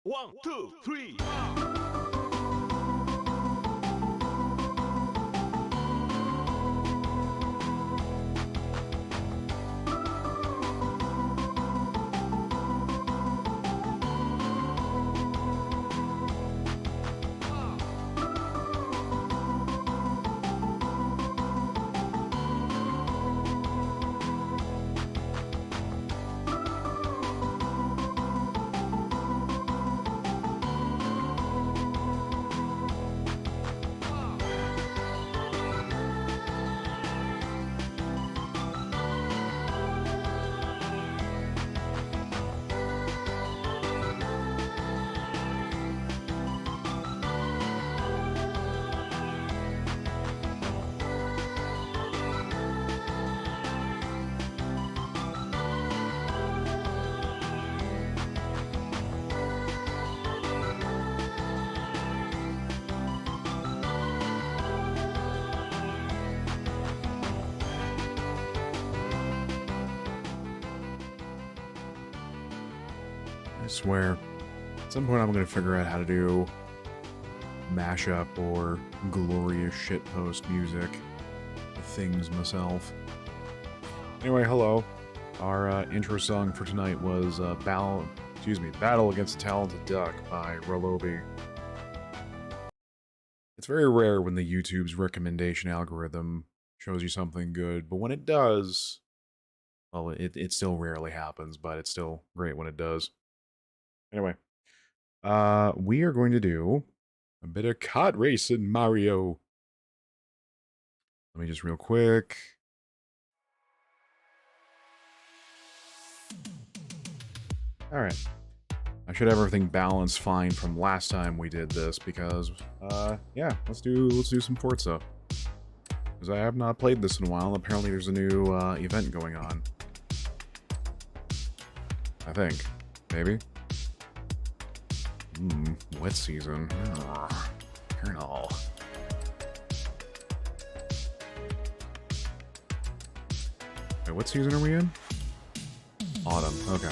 One, two, three. I swear, at some point I'm going to figure out how to do mashup or glorious shitpost music things myself. Anyway, hello. Our intro song for tonight was Battle Against a Talented Duck by Rolobi. It's very rare when the YouTube's recommendation algorithm shows you something good, but when it does, well, it still rarely happens, but it's still great when it does. Anyway, we are going to do a bit of kart racing, Mario. Let me just real quick. Alright. I should have everything balanced fine from last time we did this because, yeah, let's do some Forza. Because I have not played this in a while. Apparently there's a new, event going on. I think. Maybe? Wet season. Kernel. Wait, what season are we in? Autumn, okay.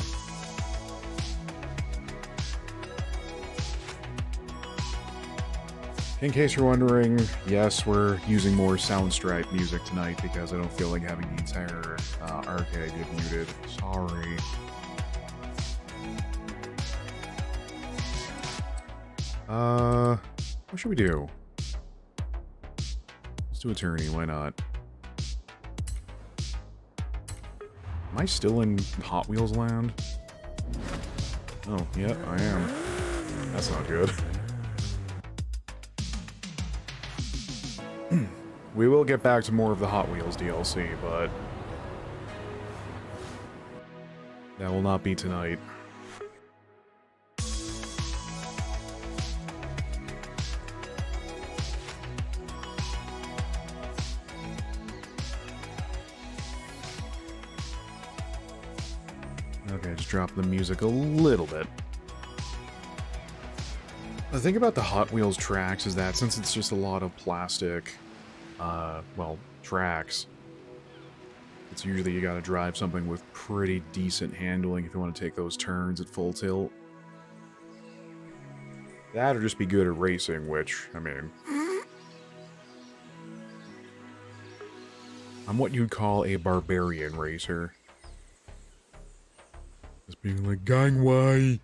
In case you're wondering, yes, we're using more Soundstripe music tonight because I don't feel like having the entire arcade get muted. Sorry. What should we do? Let's do Attorney, why not? Am I still in Hot Wheels land? Oh, yeah, I am. That's not good. We will get back to more of the Hot Wheels DLC, but that will not be tonight. Okay, just drop the music a little bit. The thing about the Hot Wheels tracks is that since it's just a lot of plastic, well, tracks, it's usually you gotta drive something with pretty decent handling if you want to take those turns at full tilt. That or just be good at racing, which, I mean, I'm what you'd call a barbarian racer. Just being like, gangway!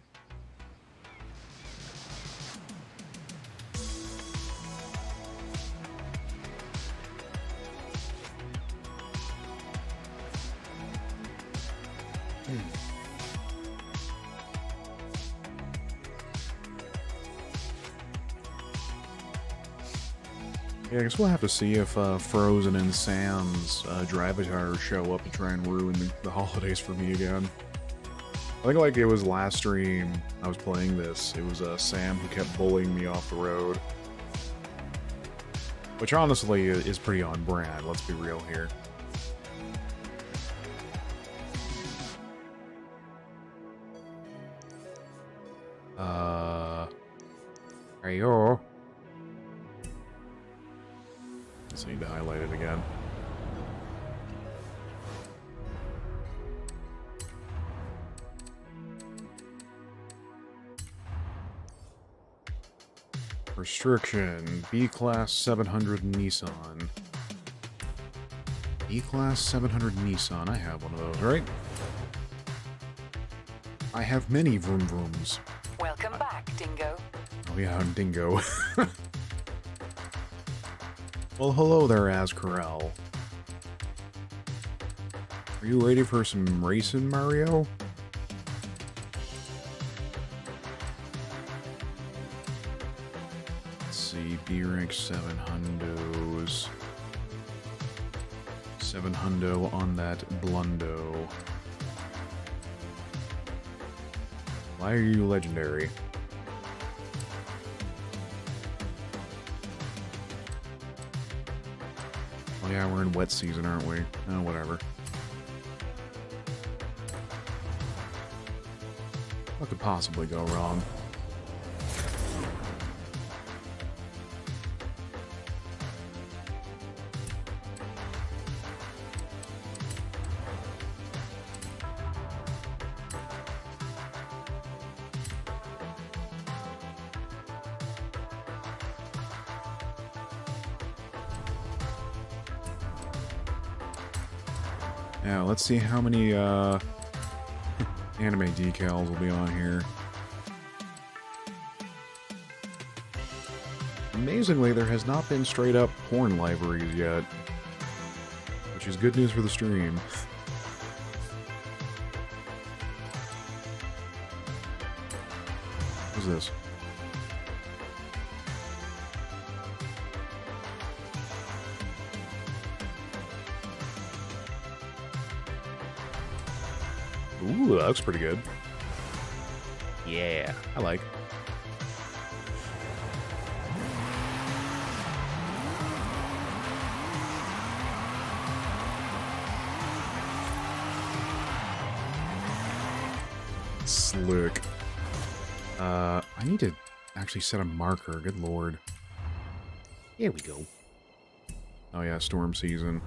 Yeah, I guess we'll have to see if Frozen and Sam's Drivatars show up to try and ruin the holidays for me again. I think like it was last stream I was playing this, it was Sam who kept bullying me off the road. Which honestly is pretty on brand, let's be real here. Hey yo. Just need to highlight it again. Restriction. B-Class 700 Nissan. B-Class 700 Nissan. I have one of those, right? I have many vroom vrooms. Welcome back, Dingo. Oh yeah, I'm Dingo. Well, hello there, Ascarel. Are you ready for some racing, Mario? Let's see, B-Rank 700s. 700 on that Blundo. Why are you legendary? Oh yeah, we're in wet season, aren't we? Oh, whatever. What could possibly go wrong? Yeah, let's see how many anime decals will be on here. Amazingly, there has not been straight up porn libraries yet, which is good news for the stream. What's this? Ooh, that looks pretty good. Yeah, I like. Slick. I need to actually set a marker. Good lord. Here we go. Oh yeah, storm season.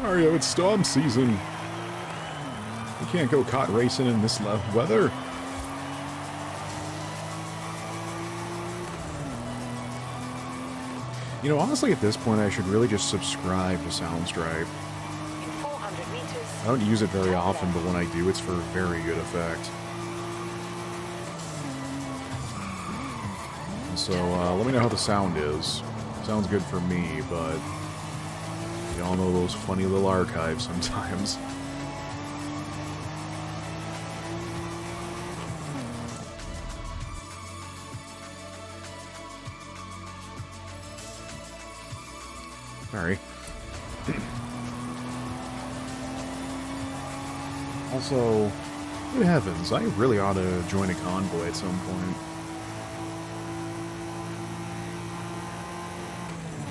Mario, it's storm season. You can't go kart racing in this weather. You know, honestly, at this point, I should really just subscribe to Soundstripe. In 400 meters. I don't use it very often, but when I do, it's for very good effect. So, let me know how the sound is. Sounds good for me, but y'all know those funny little archives sometimes. Sorry. Also, good heavens, I really ought to join a convoy at some point.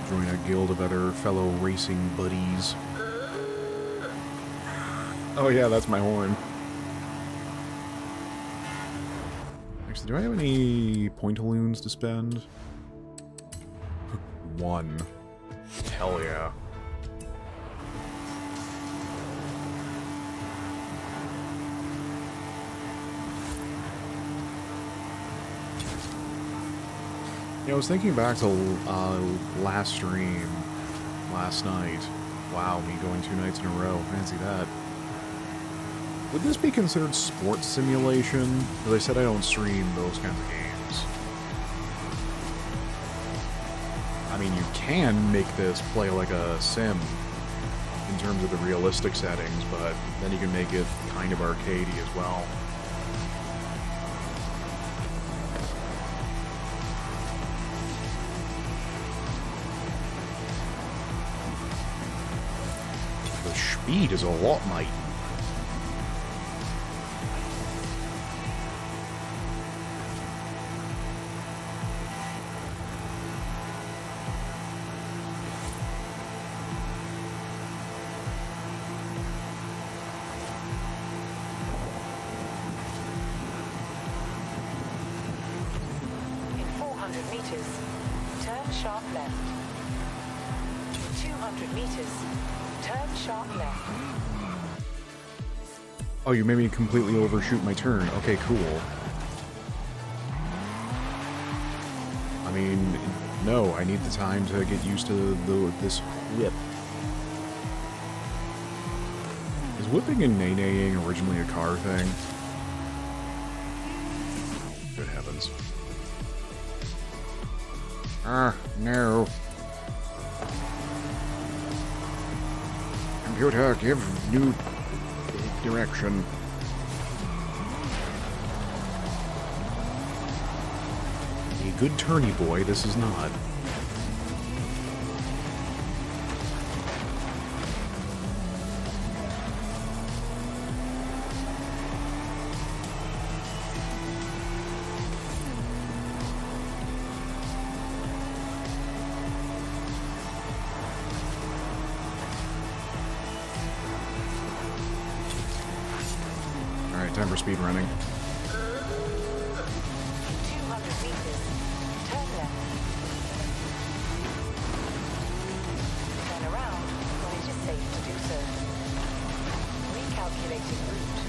Join a guild of other fellow racing buddies. Oh yeah, that's my horn. Actually, do I have any pointaloons to spend? One. Hell yeah. You know, I was thinking back to last stream, last night. Wow, me going 2 nights in a row. Fancy that. Would this be considered sports simulation? Because I said I don't stream those kinds of games. I mean, you can make this play like a sim in terms of the realistic settings, but then you can make it kind of arcadey as well. The speed is a lot, mate. Meters. Turn sharp left. 200 meters. Turn sharp left. Oh, you made me completely overshoot my turn. Okay, cool. I mean, no, I need the time to get used to this whip. Is whipping and nay-naying originally a car thing? Good heavens. No. Computer, give new direction. A good turny boy, this is not. Alright, time for speed running. 200 meters. Turn left. Turn around when it is safe to do so. Recalculating route.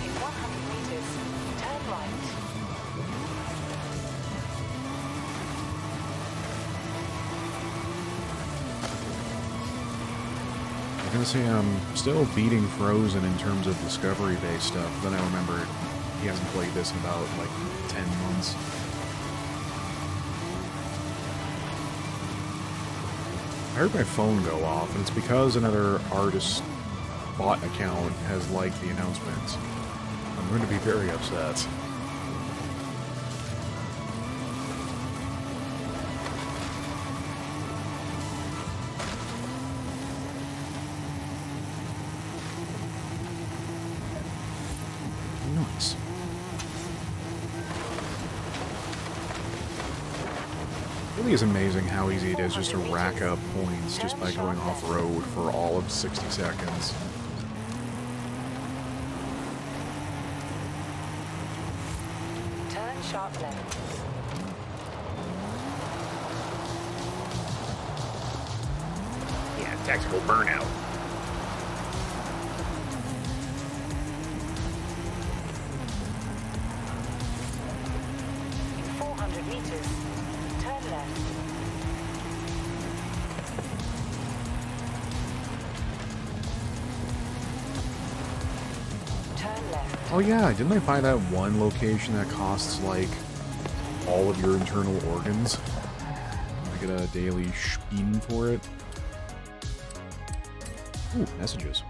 In 100 meters, turn right. I'm gonna say I'm still beating Frozen in terms of discovery-based stuff, then I remember he hasn't played this in about, like, 10 months. I heard my phone go off, and it's because another artist bot account has liked the announcement. I'm going to be very upset. Nice. It really is amazing how easy it is just to rack up points just by going off-road for all of 60 seconds. Turn sharp left. Yeah, tactical burnout. In 400 meters, turn left. Turn left. Oh yeah, didn't I buy that one location that costs, like, all of your internal organs? I get a daily spin for it. Ooh, messages.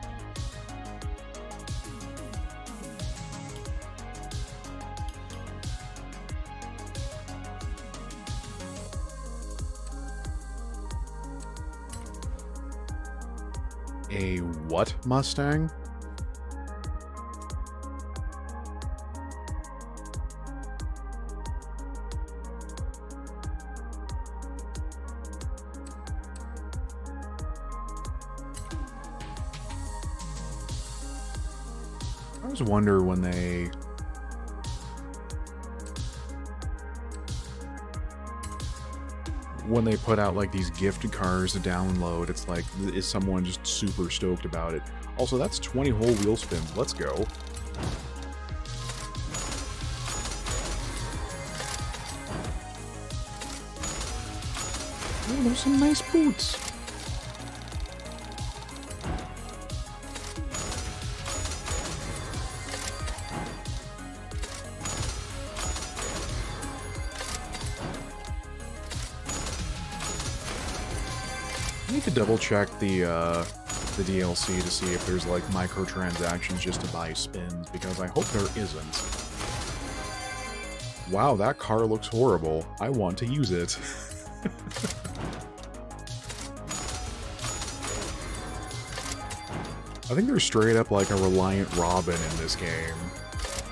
A what Mustang? I always wonder when they put out like these gift cars to download, it's like, is someone just super stoked about it? Also, that's 20 whole wheel spins. Let's go. Oh, those are some nice boots. I need to double check the DLC to see if there's like microtransactions just to buy spins, because I hope there isn't. Wow, that car looks horrible. I want to use it. I think they're straight up like a Reliant Robin in this game,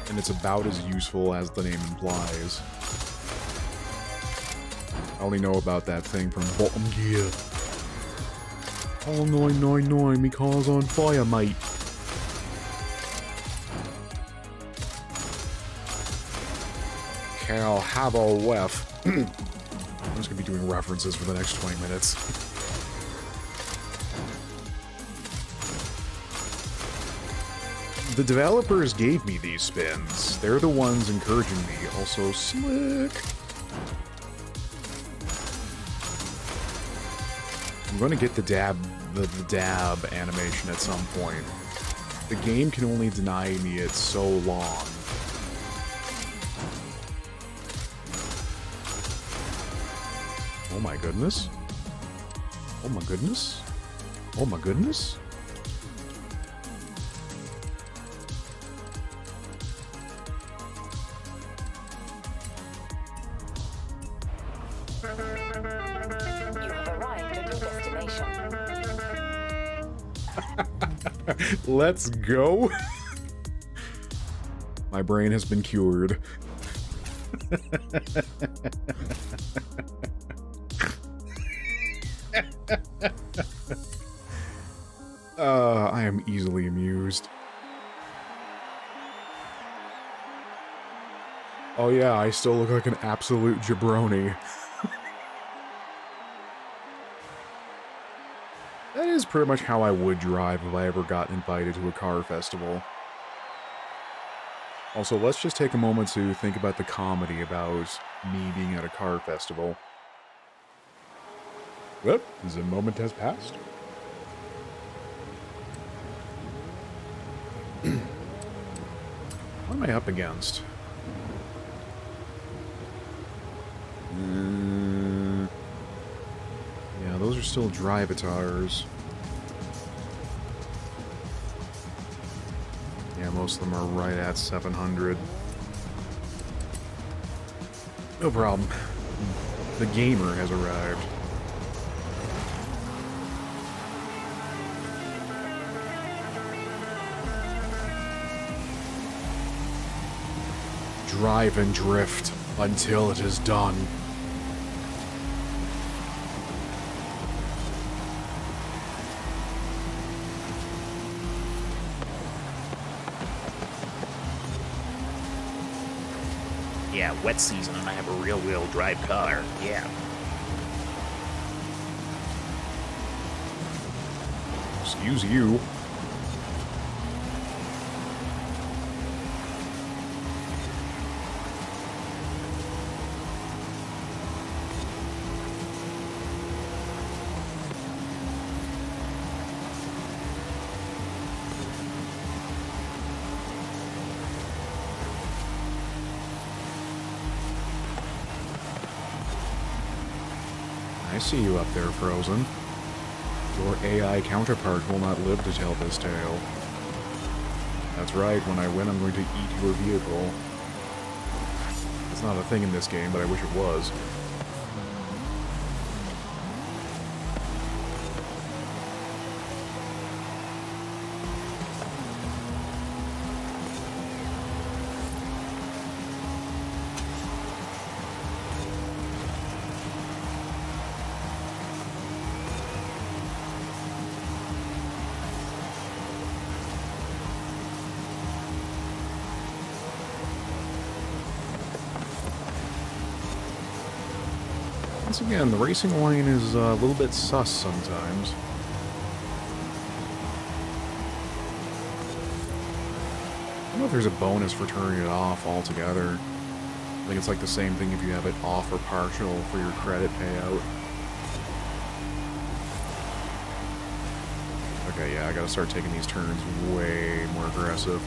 and it's about as useful as the name implies. I only know about that thing from Bottom Gear. Oh 999, me car's on fire, mate. Okay, I'll have a whiff. I'm just gonna be doing references for the next 20 minutes. The developers gave me these spins. They're the ones encouraging me. Also, slick. I'm going to get the dab animation at some point. The game can only deny me it so long. Oh my goodness. Oh my goodness. Oh my goodness. You have arrived at your destination. Let's go. My brain has been cured. I am easily amused. Oh yeah, I still look like an absolute jabroni. That is pretty much how I would drive if I ever got invited to a car festival. Also, let's just take a moment to think about the comedy about me being at a car festival. Well, the moment has passed. What am I up against? Yeah, those are still drivatars. Yeah, most of them are right at 700. No problem. The gamer has arrived. Drive and drift until it is done. Yeah, wet season and I have a rear-wheel drive car. Yeah. Excuse you. I see you up there, Frozen. Your AI counterpart will not live to tell this tale. That's right, when I win I'm going to eat your vehicle. It's not a thing in this game, but I wish it was. Once again, the racing line is a little bit sus sometimes. I don't know if there's a bonus for turning it off altogether. I think it's like the same thing if you have it off or partial for your credit payout. Okay, yeah, I gotta start taking these turns way more aggressive.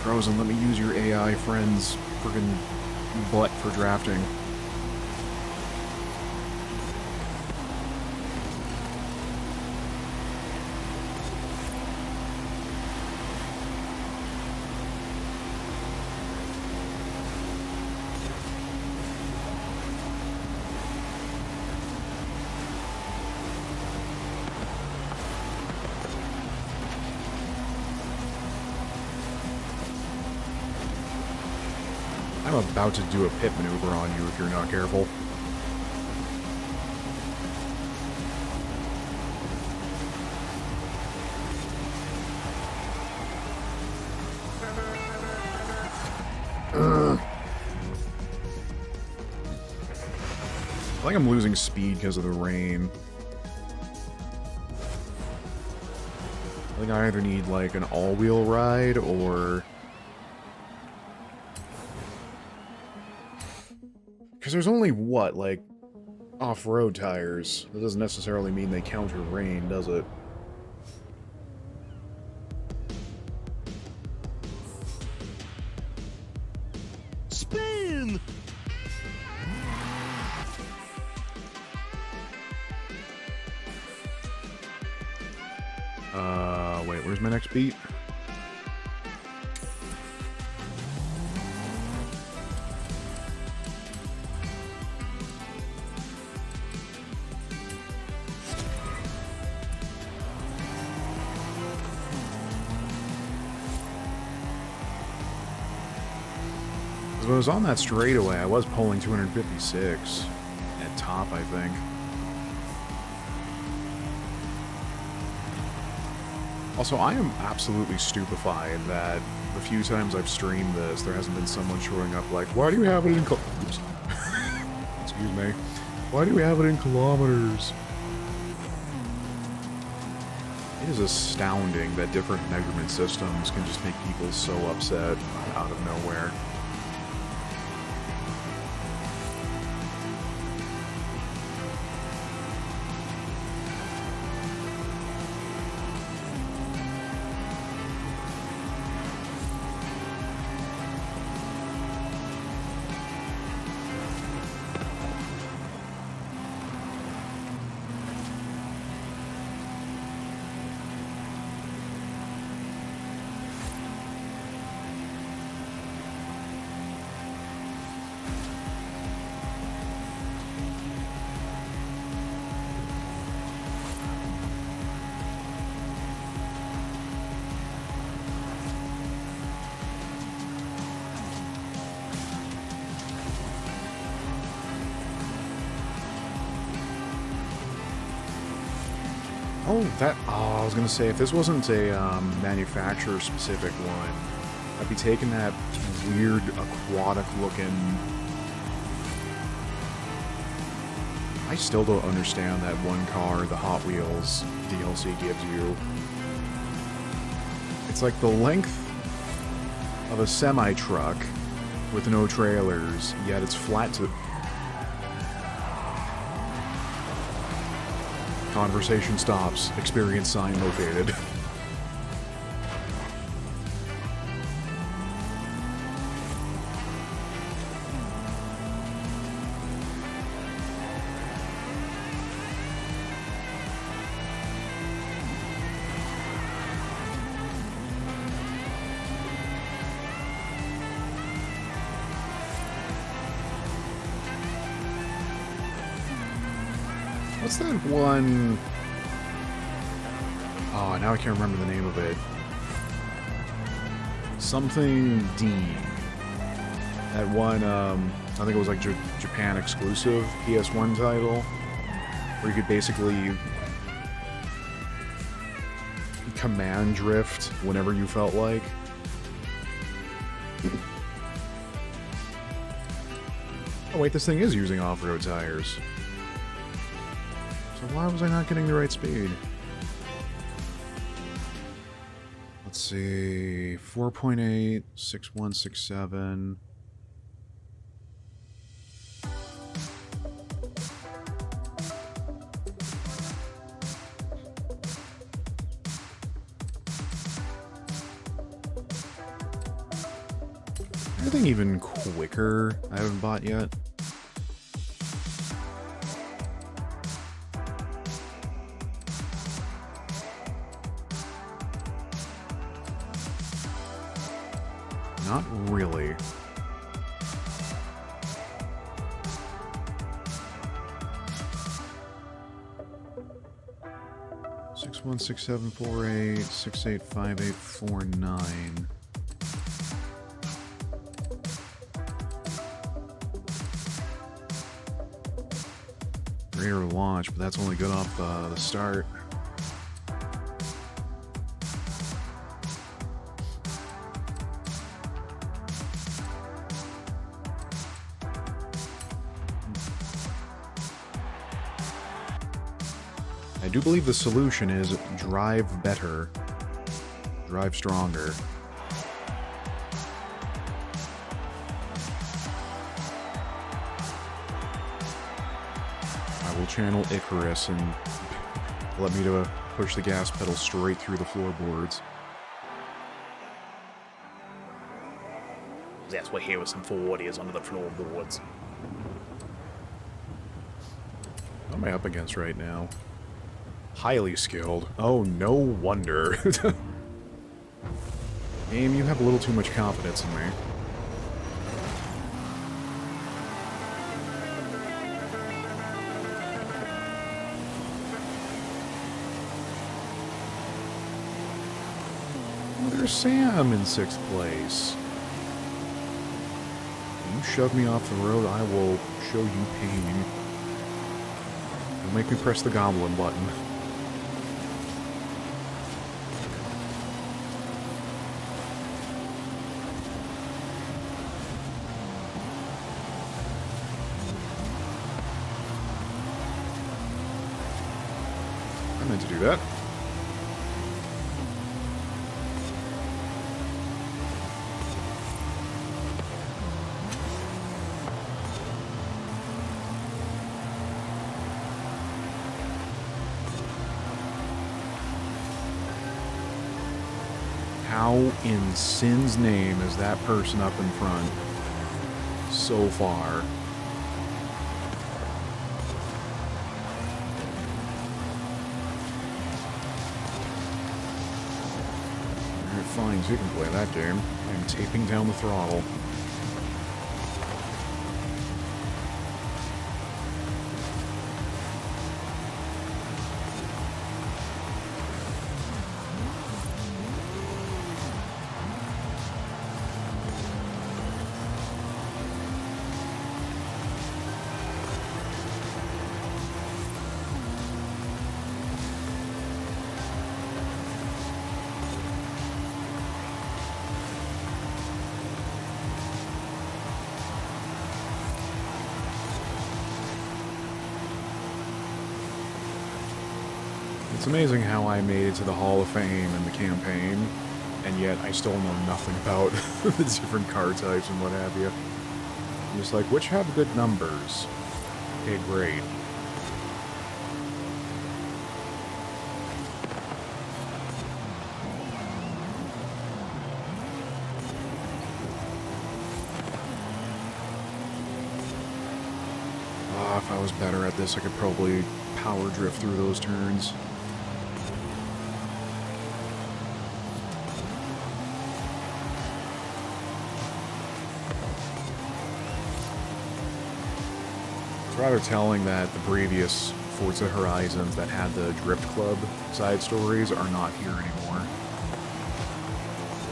Frozen, let me use your AI friend's friggin' butt for drafting. I'm about to do a pit maneuver on you if you're not careful. I think I'm losing speed because of the rain. I think I either need, like, an all-wheel ride, or... Because there's only, what, like, off-road tires. That doesn't necessarily mean they counter rain, does it? Spin! Wait, where's my next beat? When I was on that straightaway, I was pulling 256 at top, I think. Also, I am absolutely stupefied that the few times I've streamed this, there hasn't been someone showing up like, why do you have it in oops. Excuse me. Why do we have it in kilometers? It is astounding that different measurement systems can just make people so upset out of nowhere. Oh, I was gonna say, if this wasn't a manufacturer-specific one, I'd be taking that weird aquatic-looking... I still don't understand that one car the Hot Wheels DLC gives you. It's like the length of a semi-truck with no trailers, yet it's flat to... Conversation stops. Experience sign located. What's that one? Oh, now I can't remember the name of it. Something D. That one, I think it was like Japan exclusive PS1 title, where you could basically command drift whenever you felt like. Oh wait, this thing is using off-road tires. So why was I not getting the right speed? Let's see, 4.8, 6167. Anything even quicker I haven't bought yet? Not really. Six 16748 685849. Greater launch, but that's only good off the start. I do believe the solution is drive better. Drive stronger. I will channel Icarus and let me to push the gas pedal straight through the floorboards. That's what Harrison Ford is under the floorboards. What am I up against right now? Highly skilled. Oh, no wonder. Game, you have a little too much confidence in me. Oh, there's Sam in 6th place. You shove me off the road, I will show you pain. Don't make me press the goblin button. I meant to do that. How in sin's name is that person up in front so far? Alright, fine, so you can play that game. I'm taping down the throttle. It's amazing how I made it to the Hall of Fame in the campaign, and yet I still know nothing about the different car types and what have you. I'm just like, which have good numbers? Okay, great. If I was better at this, I could probably power drift through those turns. It's rather telling that the previous Forza Horizons that had the Drift Club side stories are not here anymore.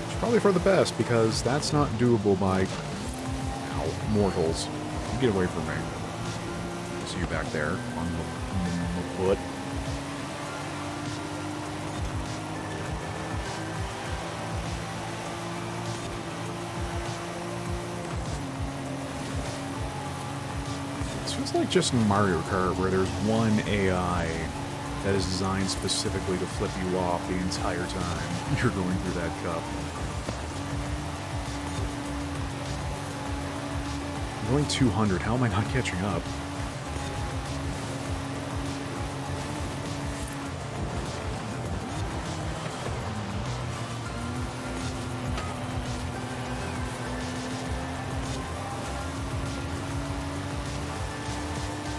It's probably for the best, because that's not doable by, mortals. Get away from me. I see you back there on the foot. It feels like just in Mario Kart, where there's one AI that is designed specifically to flip you off the entire time you're going through that cup. I'm going 200, how am I not catching up?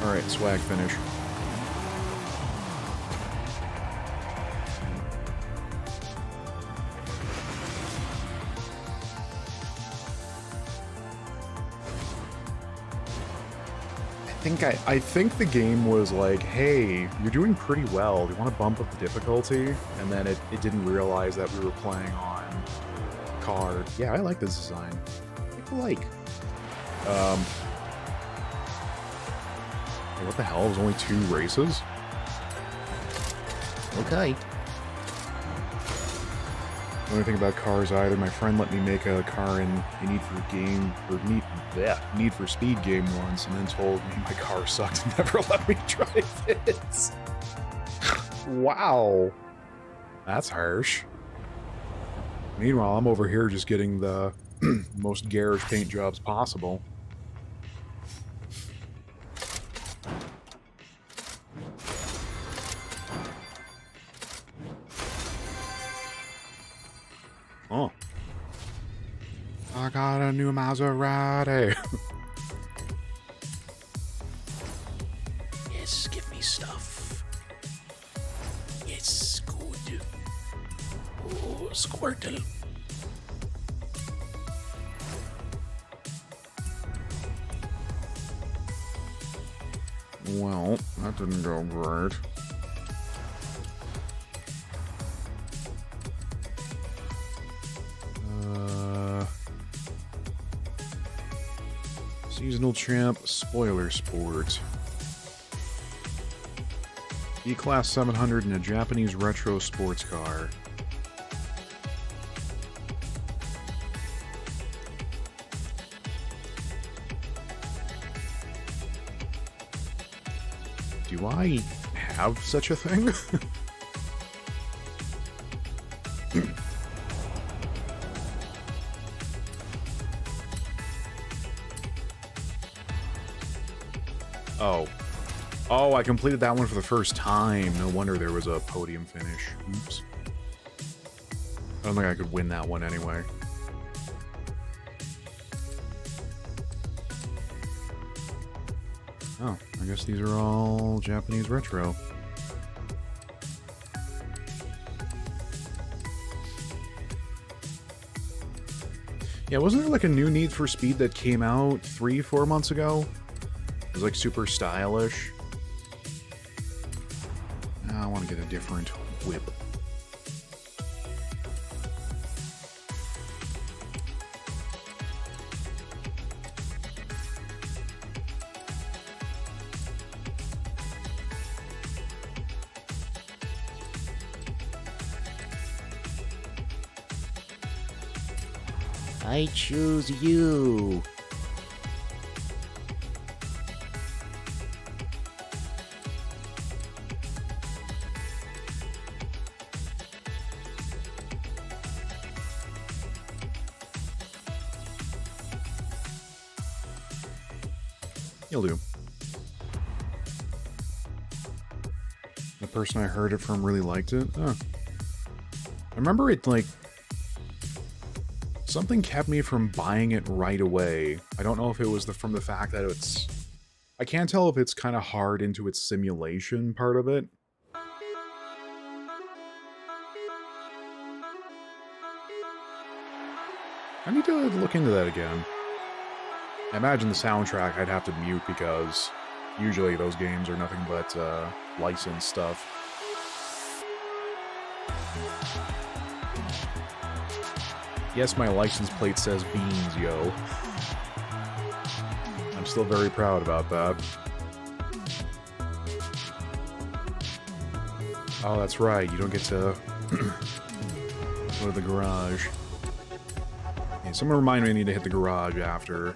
Alright, swag finish. I think the game was like, hey, you're doing pretty well. Do you want to bump up the difficulty? And then it didn't realize that we were playing on card. Yeah, I like this design. What the hell? It was only 2 races? Okay. I don't know anything about cars either. My friend let me make a car in Need for Speed game once, and then told me my car sucked and never let me drive it. Wow. That's harsh. Meanwhile, I'm over here just getting the most garish paint jobs possible. Oh. I got a new Maserati. Yes, give me stuff. Yes, good. Oh, Squirtle. Well, that didn't go great. Seasonal champ, spoiler sport. E-Class 700 in a Japanese retro sports car. Do I have such a thing? Oh. Oh, I completed that one for the first time. No wonder there was a podium finish. Oops. I don't think I could win that one anyway. Oh, I guess these are all Japanese retro. Yeah, wasn't there like a new Need for Speed that came out 3-4 months ago? It was like super stylish. I want to get a different whip. I choose you. You'll do. The person I heard it from really liked it. Oh. I remember it, like... Something kept me from buying it right away. I don't know if it was from the fact that it's... I can't tell if it's kind of hard into its simulation part of it. I need to look into that again. I imagine the soundtrack I'd have to mute because usually those games are nothing but licensed stuff. Yes, my license plate says beans, yo. I'm still very proud about that. Oh, that's right. You don't get to go to the garage. Yeah, someone remind me I need to hit the garage after.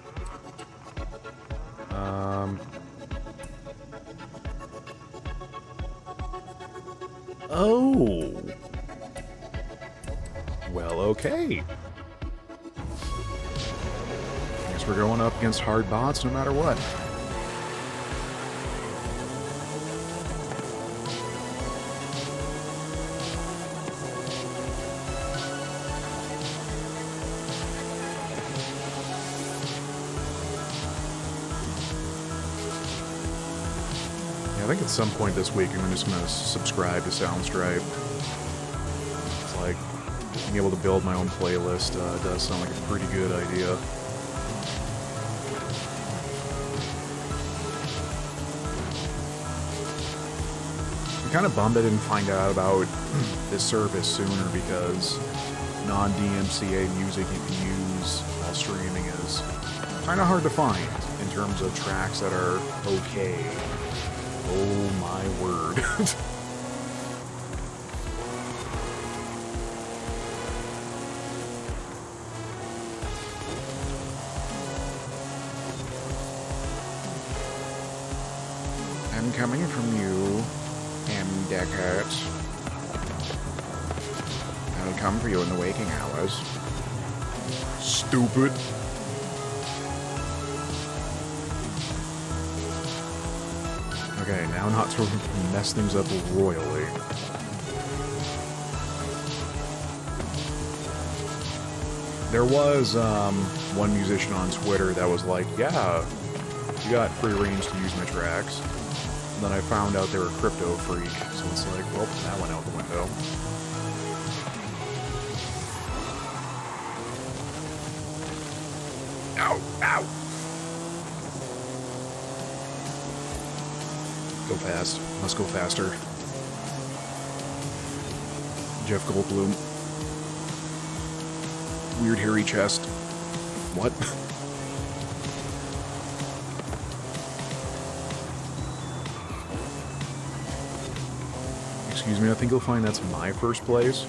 Oh. Well, okay. Guess we're going up against hard bots no matter what. I think at some point this week I'm just going to subscribe to Soundstripe. It's like, being able to build my own playlist does sound like a pretty good idea. I'm kind of bummed I didn't find out about this service sooner because non-DMCA music you can use while streaming is kind of hard to find in terms of tracks that are okay. Oh my word. I'm coming from you, and deckheads. I'll come for you in the waking hours. Stupid. Okay, now not to mess things up royally. There was one musician on Twitter that was like, yeah, you got free range to use my tracks. And then I found out they were a crypto freak, so it's like, well, that went out the window. Ow, ow! Go fast. Must go faster. Jeff Goldblum. Weird hairy chest. What? Excuse me, I think you'll find that's my first place.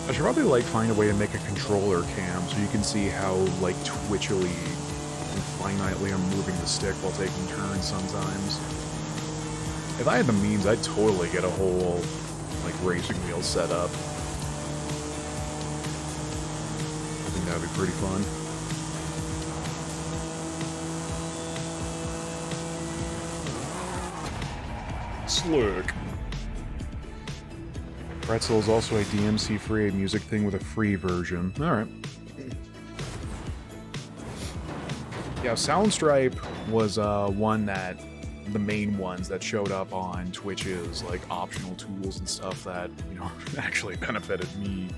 I should probably, like, find a way to make a controller cam so you can see how, like, twitchily and finitely I'm moving the stick while taking turns sometimes. If I had the means, I'd totally get a whole, like, racing wheel set up. I think that'd be pretty fun. Slick. Pretzel is also a DMC-free music thing with a free version. Alright. Yeah, Soundstripe was one that, the main ones that showed up on Twitch's, like, optional tools and stuff that, you know, actually benefited me.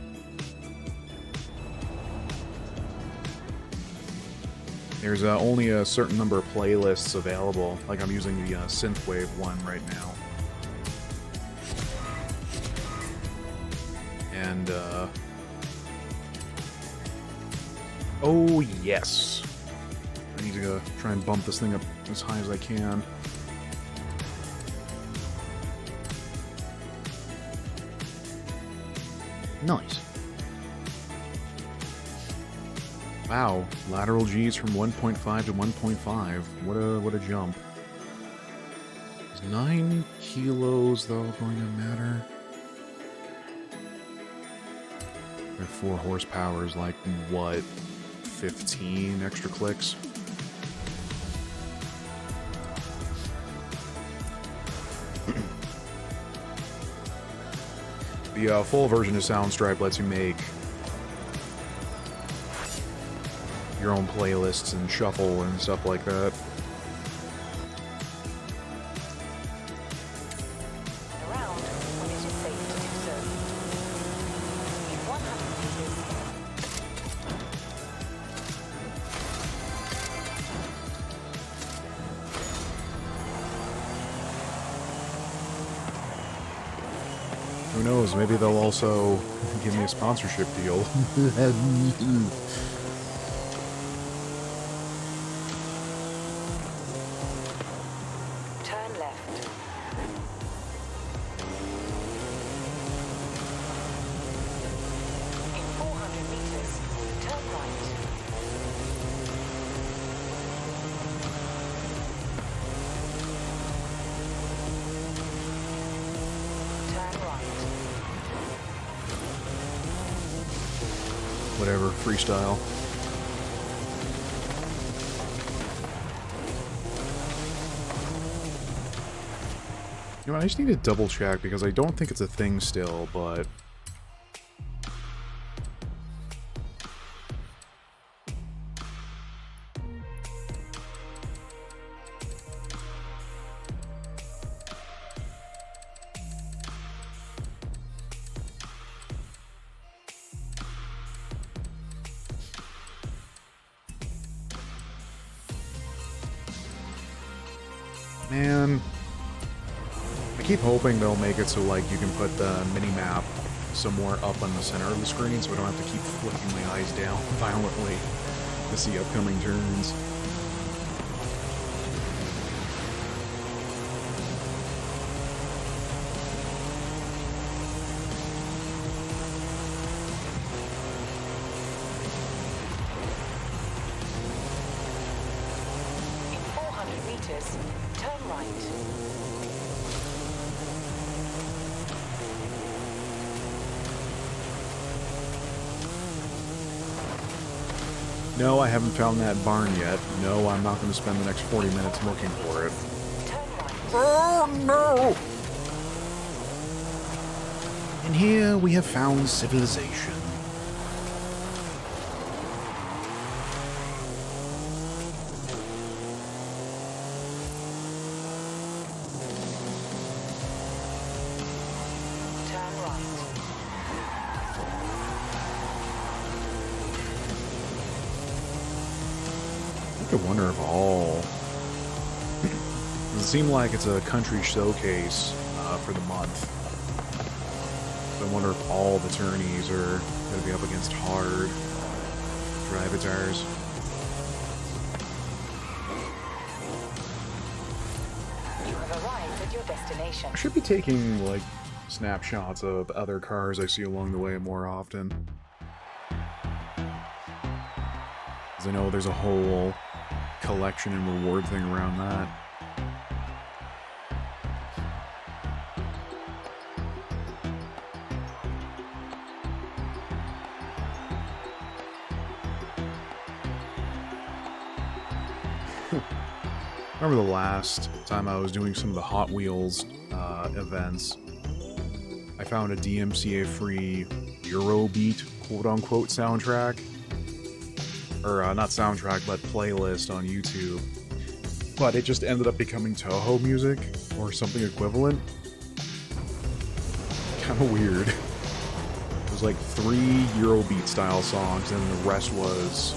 There's only a certain number of playlists available. Like, I'm using the Synthwave one right now. And, oh, yes. I need to try and bump this thing up as high as I can. Nice. Wow, lateral G's from 1.5 to 1.5. What a jump. Is 9 kilos, though, going to matter? 4 horsepower is like, what, 15 extra clicks? The full version of Soundstripe lets you make your own playlists and shuffle and stuff like that. Around when it is safe to do so. In 100 meters. Who knows, maybe they'll also give me a sponsorship deal. Turn left. In 400 meters, turn right. Turn right. Whatever, freestyle. You know, I just need to double check because I don't think it's a thing still, but... Man, I keep hoping they'll make it so, like, you can put the mini-map somewhere up on the center of the screen so I don't have to keep flicking my eyes down violently to see upcoming turns. meters. Turn right. No, I haven't found that barn yet. No, I'm not going to spend the next 40 minutes looking for it. Turn right. Oh, no! And here we have found civilization. Turn right. I could wonder if all... Does it seem like it's a country showcase for the month? So I wonder if all the tourneys are going to be up against hard drivatars. You have arrived at your destination. I should be taking, like, snapshots of other cars I see along the way more often. Because I know there's a whole collection and reward thing around that. Remember the last time I was doing some of the Hot Wheels events, I found a DMCA-free Eurobeat quote-unquote soundtrack. Or, not soundtrack, but playlist on YouTube. But it just ended up becoming Toho music, or something equivalent. Kinda weird. It was like 3 Eurobeat style songs, and the rest was,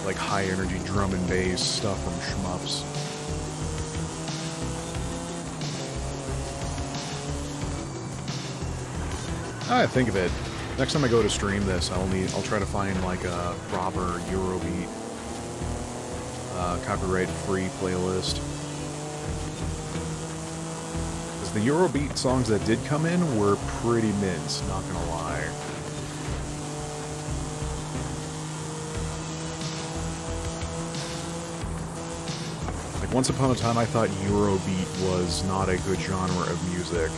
like high-energy drum and bass stuff from shmups. I think of it. Next time I go to stream this, I'll try to find like a proper Eurobeat copyright-free playlist. Because the Eurobeat songs that did come in were pretty mints, not gonna lie. Like once upon a time, I thought Eurobeat was not a good genre of music,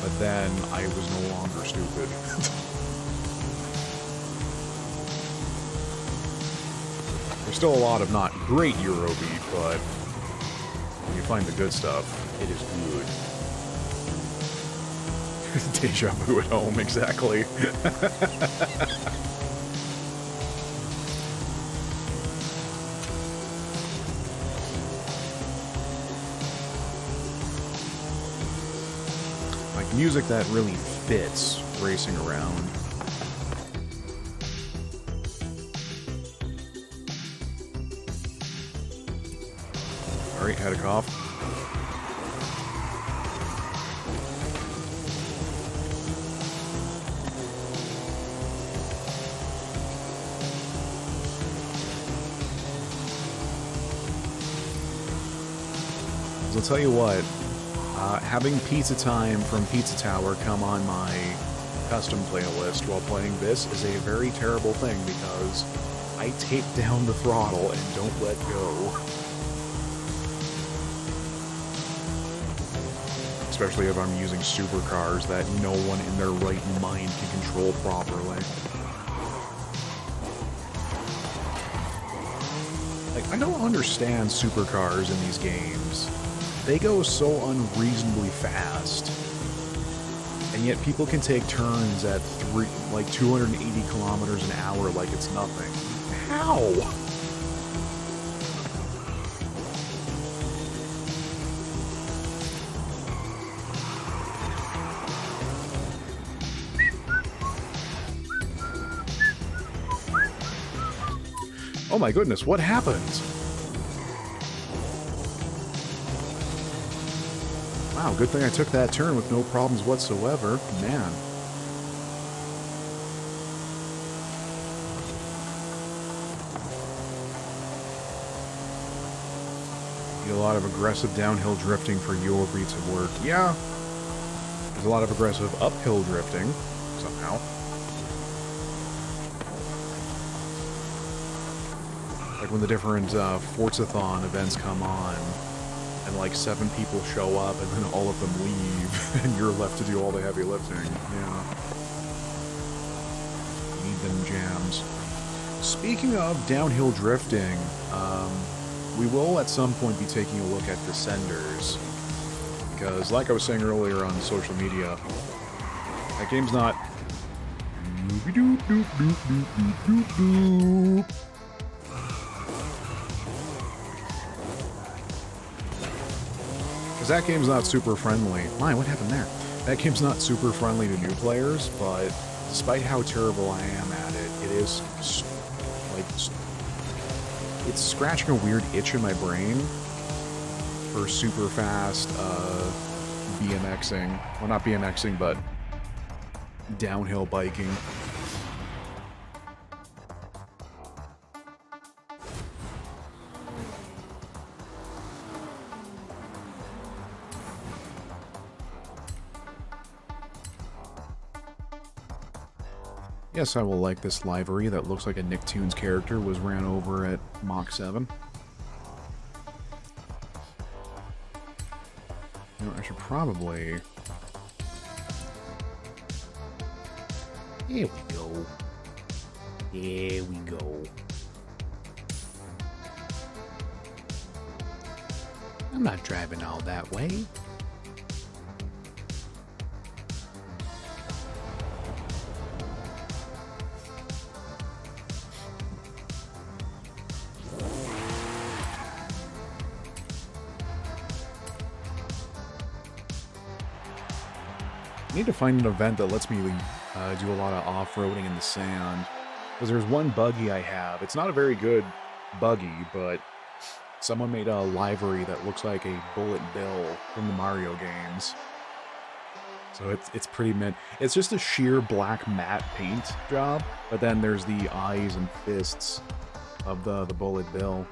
but then I was no longer stupid. There's still a lot of not great Eurobeat, but when you find the good stuff, it is good. Deja vu at home, exactly. Like music that really fits racing around. Sorry, had a cough. I'll tell you what, having Pizza Time from Pizza Tower come on my custom playlist while playing this is a very terrible thing because I tape down the throttle and don't let go. Especially if I'm using supercars that no one in their right mind can control properly. Like, I don't understand supercars in these games. They go so unreasonably fast. And yet people can take turns at 280 kilometers an hour like it's nothing. How? Oh my goodness, what happened? Wow, good thing I took that turn with no problems whatsoever. Man. Need a lot of aggressive downhill drifting for Eurobeat to work. Yeah. There's a lot of aggressive uphill drifting, somehow. Like when the different Forzathon events come on, and like 7 people show up, and then all of them leave, and you're left to do all the heavy lifting. Yeah. Need them jams. Speaking of downhill drifting, we will at some point be taking a look at Descenders. Because, like I was saying earlier on social media, that game's not... Because that game's not super friendly. My, what happened there? That game's not super friendly to new players, but despite how terrible I am at it, it is, like, it's scratching a weird itch in my brain for super fast BMXing. Well, not BMXing, but downhill biking. Yes, I will like this livery that looks like a Nicktoons character was ran over at Mach 7. You know, I should probably... Here we go. Here we go. I'm not driving all that way. I need to find an event that lets me do a lot of off-roading in the sand. Because there's one buggy I have. It's not a very good buggy, but someone made a livery that looks like a bullet bill from the Mario games. So it's pretty mint. It's just a sheer black matte paint job, but then there's the eyes and fists of the bullet bill.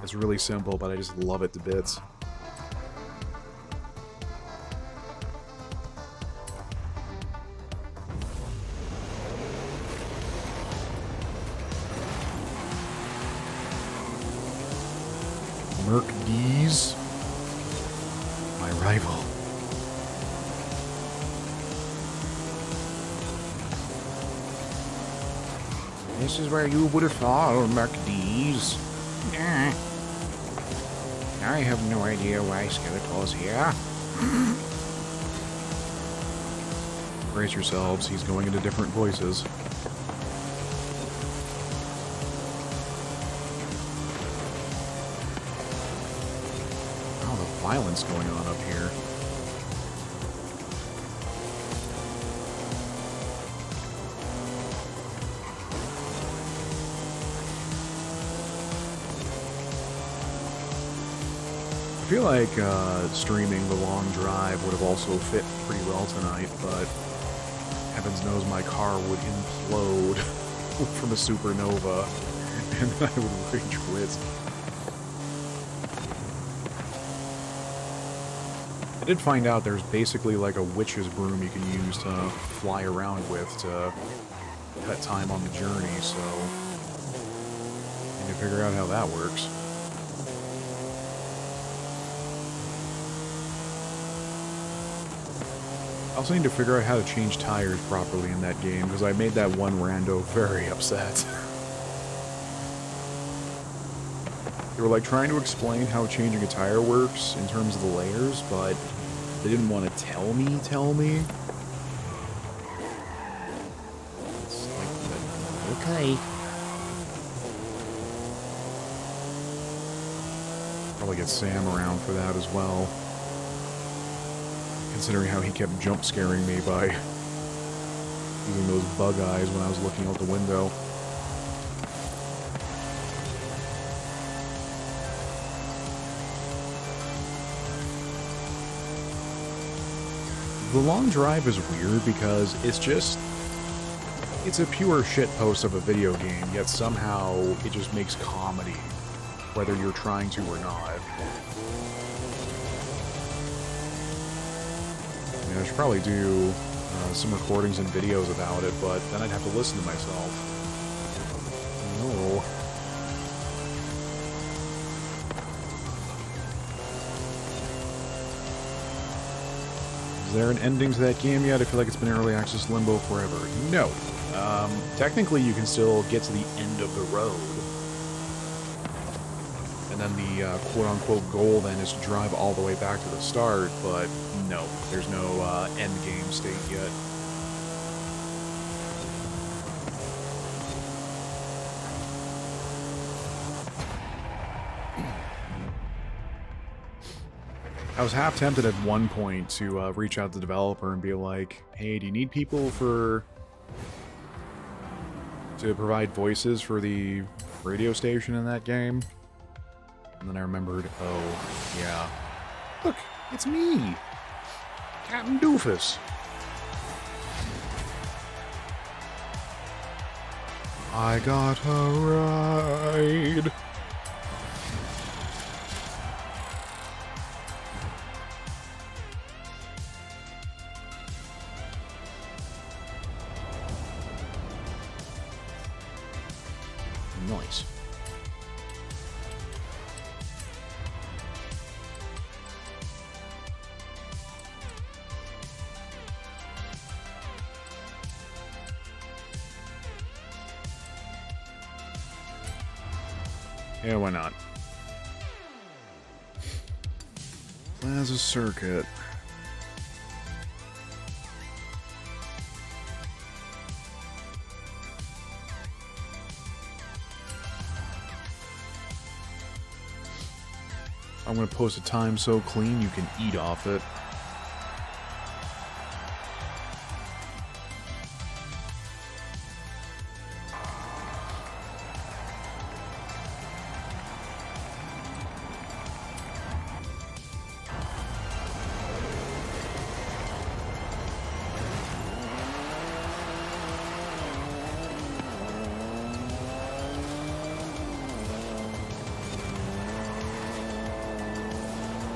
It's really simple, but I just love it to bits. Merc D's, my rival. This is where you would have thought, Merc D's. Nah. I have no idea why Skeletor's here. Brace yourselves, he's going into different voices. Violence going on up here. I feel like streaming the long drive would have also fit pretty well tonight, but heavens knows my car would implode from a supernova, and I would rage quit. I did find out there's basically like a witch's broom you can use to fly around with to cut time on the journey, so I need to figure out how that works. I also need to figure out how to change tires properly in that game, because I made that one rando very upset. They were like trying to explain how changing a tire works in terms of the layers, but they didn't want to tell me. It's like, okay. Probably get Sam around for that as well. Considering how he kept jump scaring me by using those bug eyes when I was looking out the window. The long drive is weird because it's a pure shitpost of a video game, yet somehow it just makes comedy, whether you're trying to or not. I mean, I should probably do some recordings and videos about it, but then I'd have to listen to myself. No. Is there an ending to that game yet? I feel like it's been in early access limbo forever. No. Technically, you can still get to the end of the road. And then the quote-unquote goal then is to drive all the way back to the start, but no, there's no end game state yet. I was half tempted at one point to reach out to the developer and be like, hey, do you need people to provide voices for the radio station in that game? And then I remembered, oh, yeah. Look, it's me! Captain Doofus! I got a ride! Nice. Yeah, why not? Plaza Circuit. I'm gonna post a time so clean you can eat off it.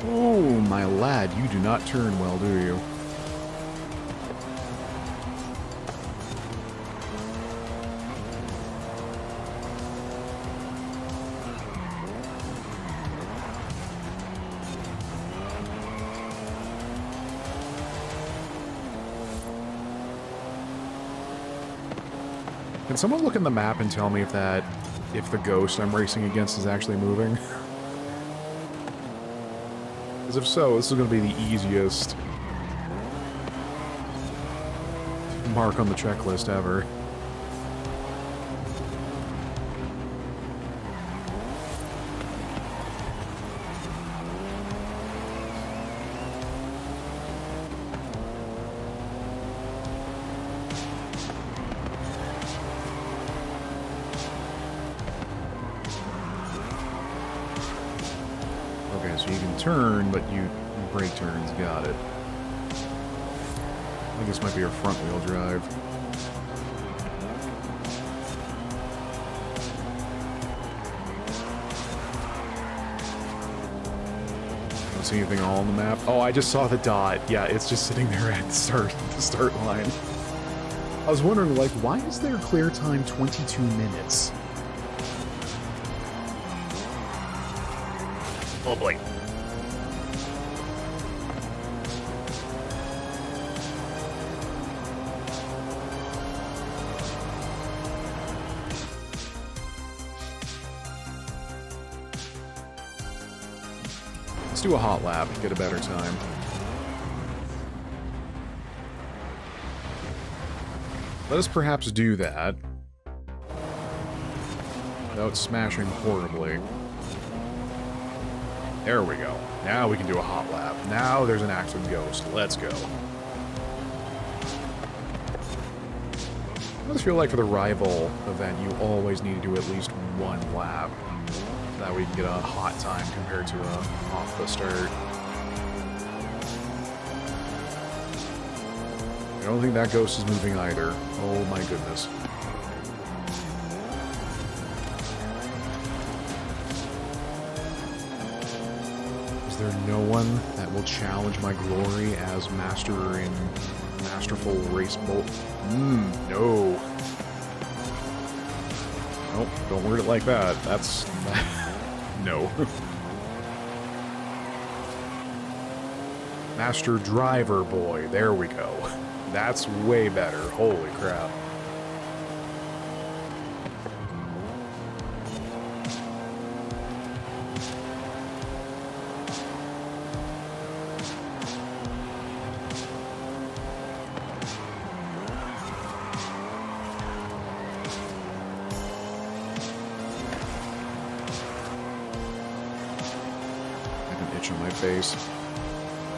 Oh, my lad, you do not turn well, do you? Can someone look in the map and tell me if the ghost I'm racing against is actually moving? Because if so, this is going to be the easiest mark on the checklist ever. Okay, so you can turn, but you brake turns, got it. I think this might be our front-wheel drive. Don't see anything all on the map. Oh, I just saw the dot. Yeah, it's just sitting there at the start line. I was wondering, like, why is their clear time 22 minutes? Oh boy. Let's do a hot lap, get a better time. Let us perhaps do that without smashing horribly. There we go. Now we can do a hot lap. Now there's an active ghost. Let's go. I just feel like for the rival event, you always need to do at least one lap. That way you can get a hot time compared to a off the start. I don't think that ghost is moving either. Oh my goodness. Is there no one that will challenge my glory as master in masterful race bolt? No. Nope, don't word it like that. That's... no. Master Driver Boy. There we go. That's way better. Holy crap. I have an itch on my face.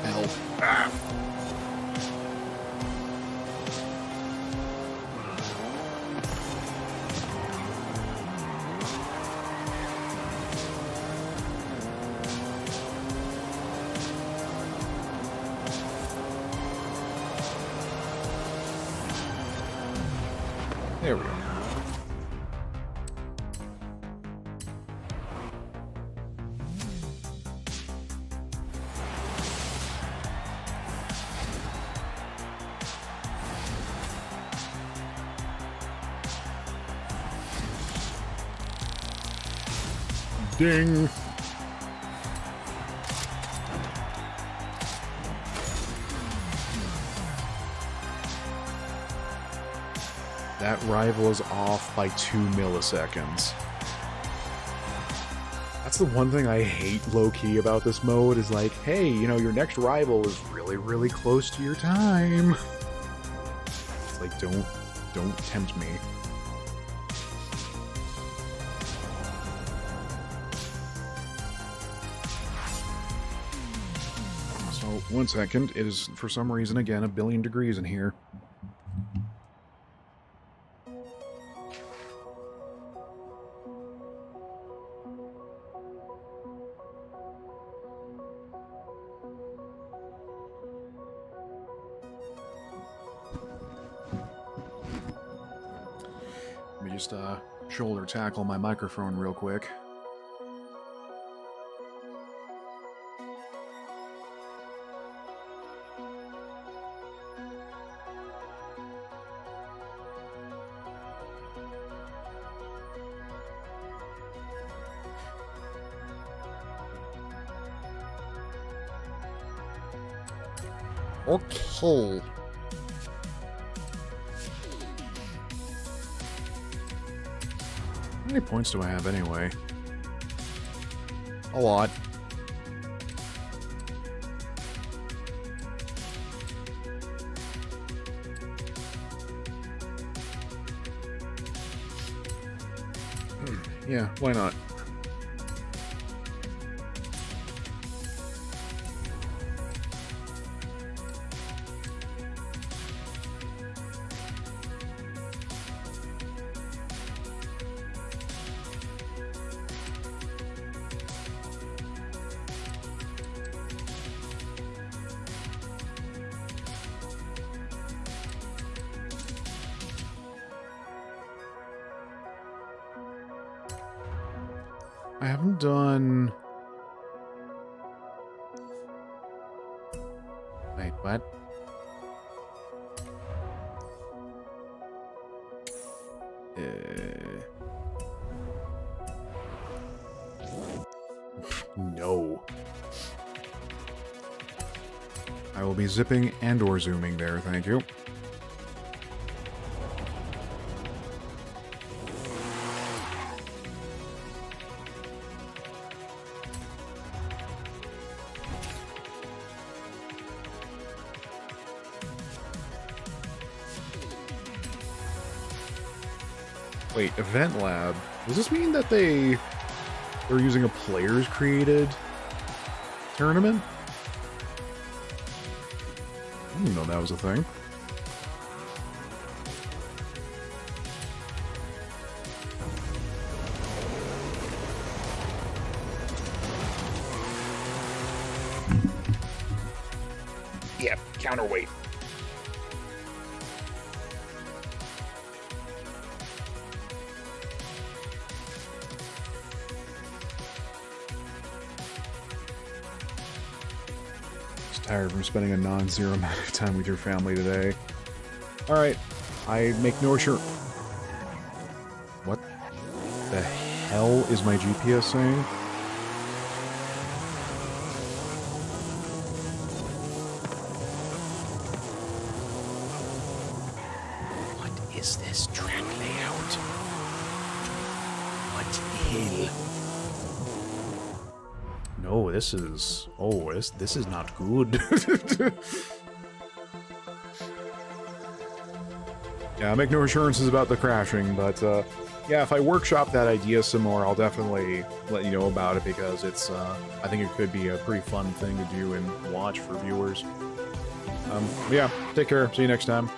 Help. Ah. There we go. Ding! That rival is off by 2 milliseconds. That's the one thing I hate low-key about this mode, is like, hey, you know, your next rival is really, really close to your time. It's like, don't tempt me. So, 1 second, it is, for some reason, again, 1 billion degrees in here. Let me just shoulder tackle my microphone real quick. Okay. How many points do I have anyway? A lot. Yeah, why not? I haven't done... Wait, what? No. I will be zipping and or zooming there, thank you. Wait, Event Lab. Does this mean that they're using a players created tournament? I didn't know that was a thing. Yeah, counterweight. Tired from spending a non-zero amount of time with your family today. Alright, I make no sure. What the hell is my GPS saying? is this track layout? What the hell? No, this is... Oh, this is not good. Yeah, I make no assurances about the crashing, but yeah, if I workshop that idea some more, I'll definitely let you know about it, because it's I think it could be a pretty fun thing to do and watch for viewers. Yeah, take care. See you next time.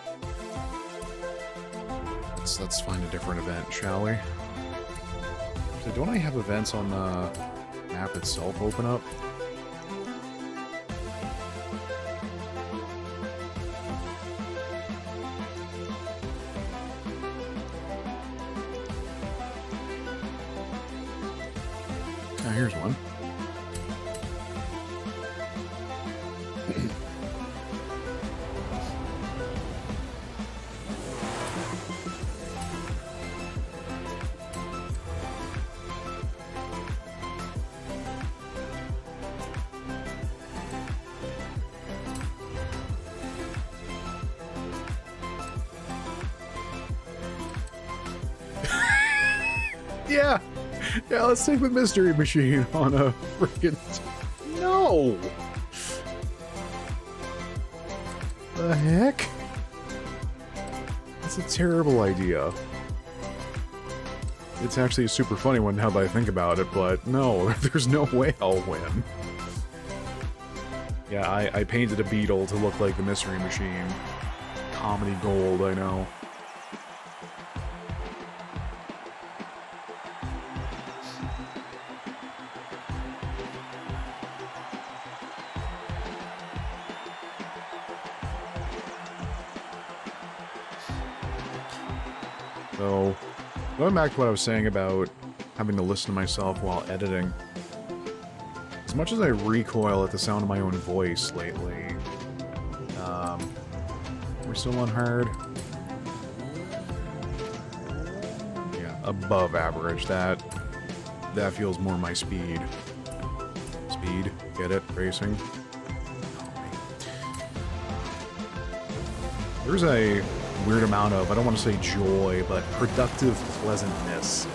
Let's find a different event, shall we? So don't I have events on the map itself open up? Oh, here's one. Yeah! Yeah, let's take the mystery machine on a freaking... No! The heck? That's a terrible idea. It's actually a super funny one now that I think about it, but no, there's no way I'll win. Yeah, I painted a beetle to look like the mystery machine. Comedy gold, I know. So, going back to what I was saying about having to listen to myself while editing, as much as I recoil at the sound of my own voice lately, we're still on hard. Yeah, above average. That feels more my speed. Speed, get it? Racing. There's a weird amount of, I don't want to say joy, but productive pleasantness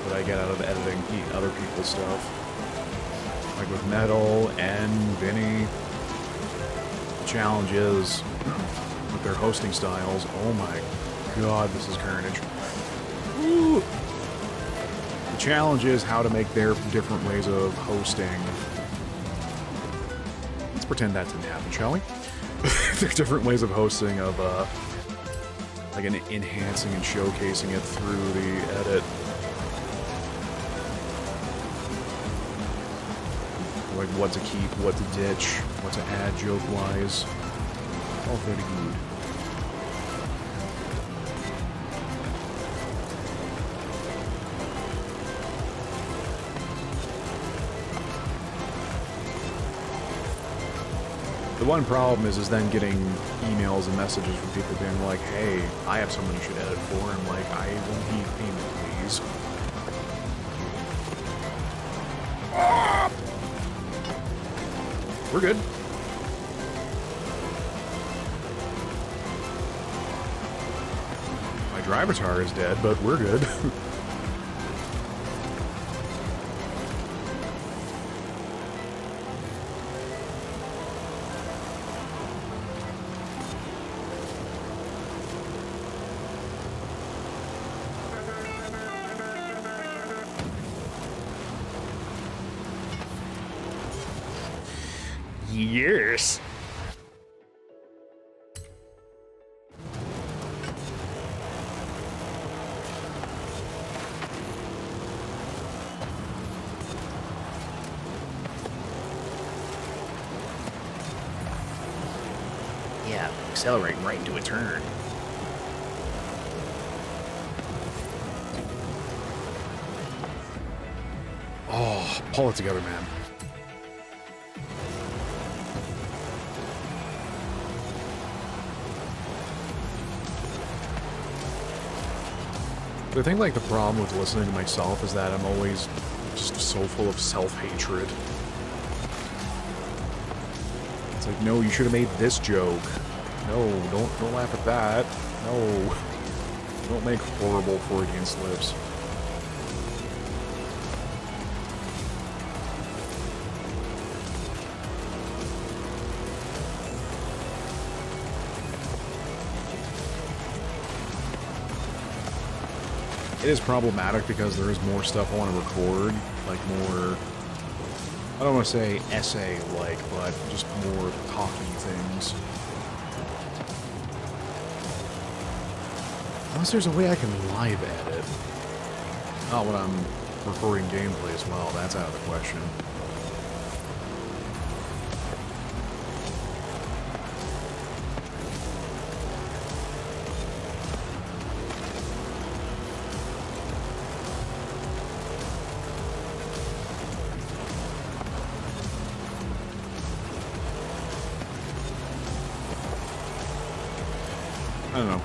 that I get out of editing other people's stuff. Like with Metal and Vinny. Challenges with their hosting styles. Oh my god, this is carnage. Woo! The challenge is how to make their different ways of hosting. Let's pretend that didn't happen, shall we? Their different ways of hosting of, like enhancing and showcasing it through the edit. Like what to keep, what to ditch, what to add joke-wise. All very good. The one problem is then getting emails and messages from people being like, hey, I have someone you should edit for, and like, I will need payment, please. We're good. My driver's car is dead, but we're good. Yes. Yeah, accelerating right into a turn. Oh, pull it together, man. I think, like, the problem with listening to myself is that I'm always just so full of self-hatred. It's like, no, you should have made this joke. No, don't laugh at that. No. Don't make horrible Freudian slips. It is problematic because there is more stuff I want to record, like more, I don't want to say essay-like, but just more talky things. Unless there's a way I can live edit. Not when I'm recording gameplay as well, that's out of the question. I don't know.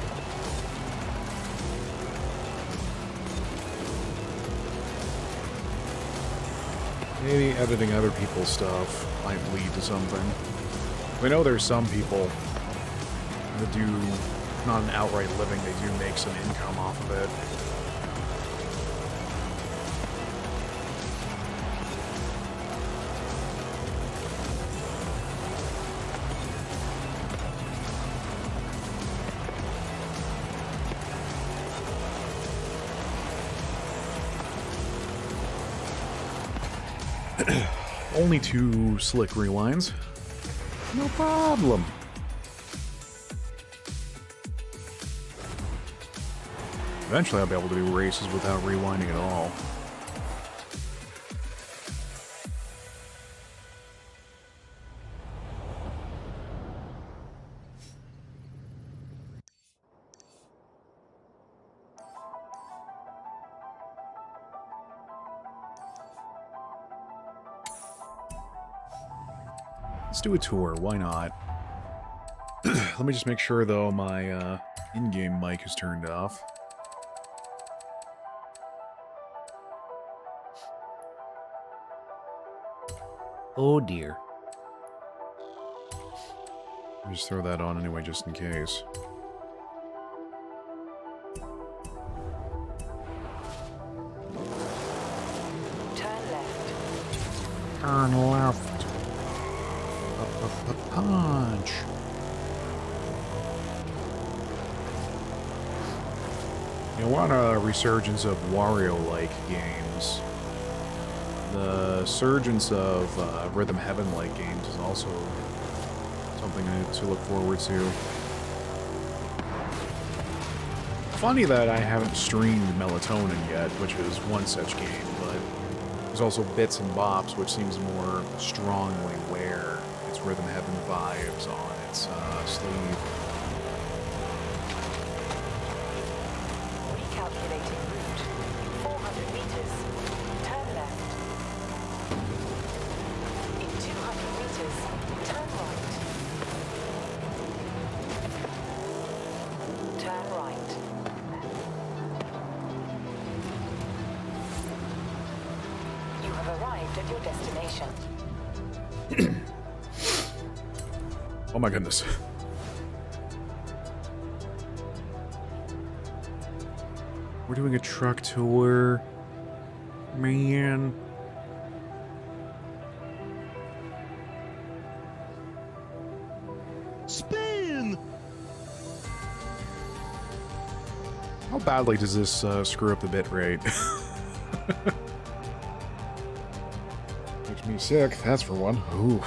Maybe editing other people's stuff might lead to something. We know there's some people that do not an outright living, they do make some income off of it. Only 2 slick rewinds. No problem. Eventually I'll be able to do races without rewinding at all. Let's do a tour, why not? Let me just make sure, though, my in-game mic is turned off. Oh dear. Let me just throw that on anyway, just in case. Turn left. Turn left. Punch. You want a resurgence of Wario-like games. The surgence of Rhythm Heaven-like games is also something to look forward to. Funny that I haven't streamed Melatonin yet, which is one such game, but there's also Bits and Bops, which seems more strongly wear its Rhythm Heaven vibes on its sleeve. Recalculating route. 400 meters. Turn left. In 200 meters, turn right. Turn right. You have arrived at your destination. Oh my goodness. We're doing a truck tour. Man. Spin! How badly does this screw up the bit rate? Makes me sick, that's for one. Ooh.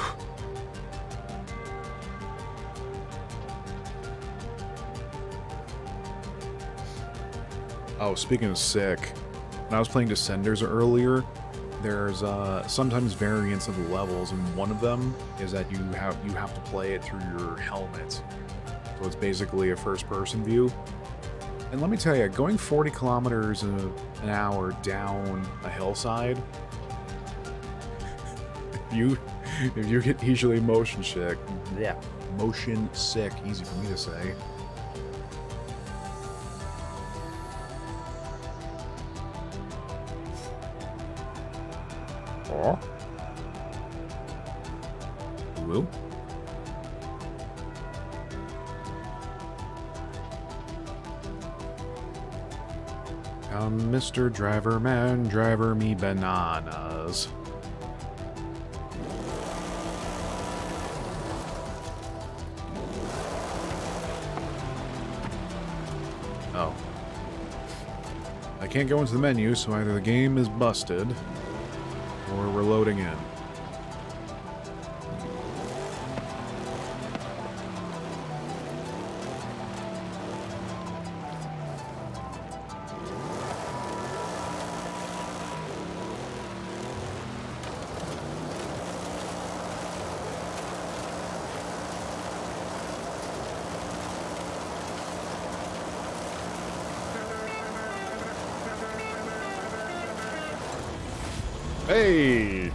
Oh, speaking of sick, when I was playing Descenders earlier, there's sometimes variants of the levels, and one of them is that you have to play it through your helmet. So it's basically a first-person view. And let me tell you, going 40 kilometers an hour down a hillside, if you get easily motion sick, yeah, motion sick, easy for me to say. Oh. Will? Come, Mr. Driver Man, driver me bananas. Oh. I can't go into the menu, so either the game is busted, or we're loading in. Hey!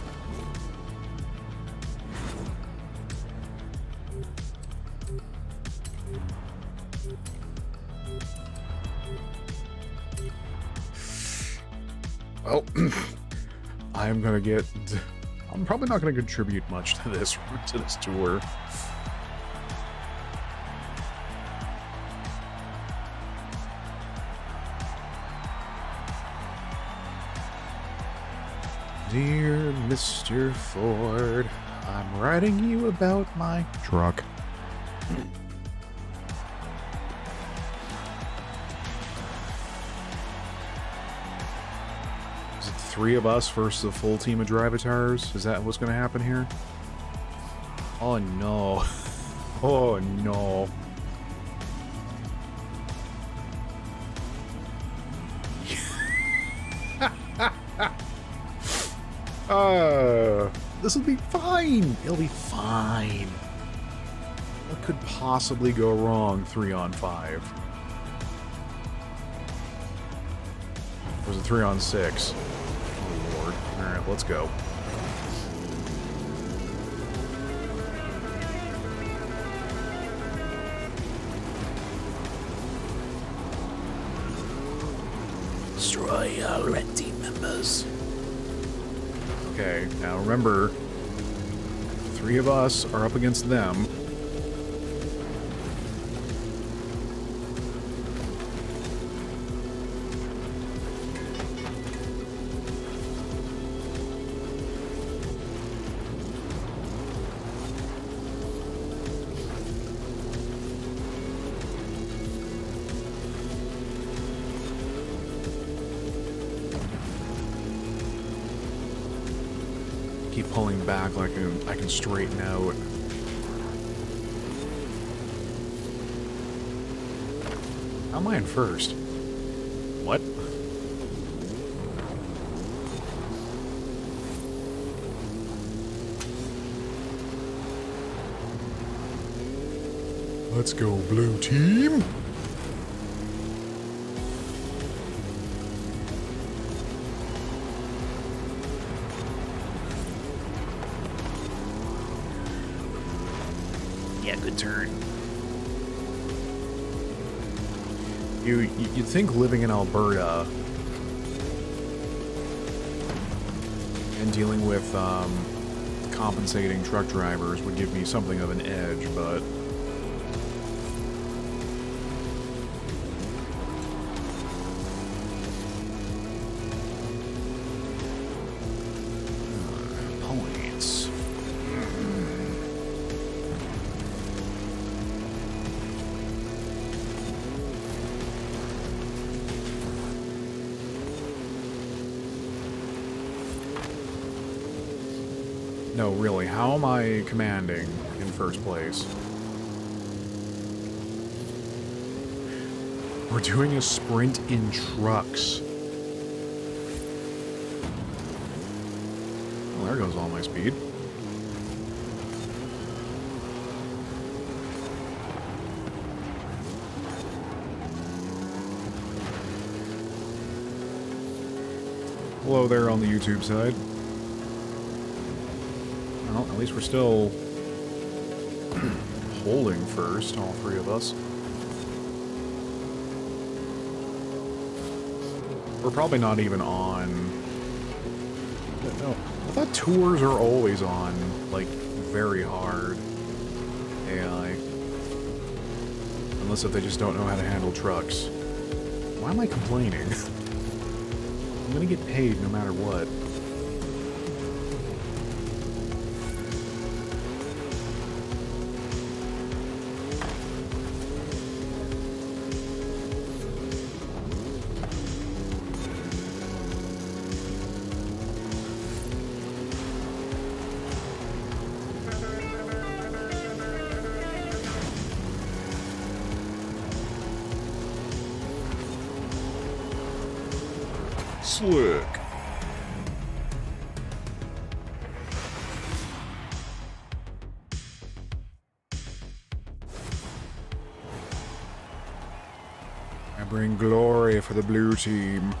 Well, I'm probably not gonna contribute much to this tour. Dear Mr. Ford, I'm writing you about my truck. Is it 3 of us versus a full team of drivatars? Is that what's going to happen here? Oh no. Oh no. This will be fine. It'll be fine. What could possibly go wrong 3 on 5? Or was it 3 on 6? Oh lord. Alright, let's go. Destroy all red team members. Okay, now remember, 3 of us are up against them. Keep pulling back like I can straighten out. How am I in first? What? Let's go, blue team! Yeah, good turn. You'd think living in Alberta and dealing with compensating truck drivers would give me something of an edge, but points. No, really, how am I commanding in first place? We're doing a sprint in trucks. Well, there goes all my speed. Hello there on the YouTube side. Well, at least we're still holding first, all 3 of us. We're probably not even on... No, I thought tours are always on, like, very hard AI. Unless if they just don't know how to handle trucks. Why am I complaining? I'm gonna get paid no matter what. Slick. I bring glory for the blue team.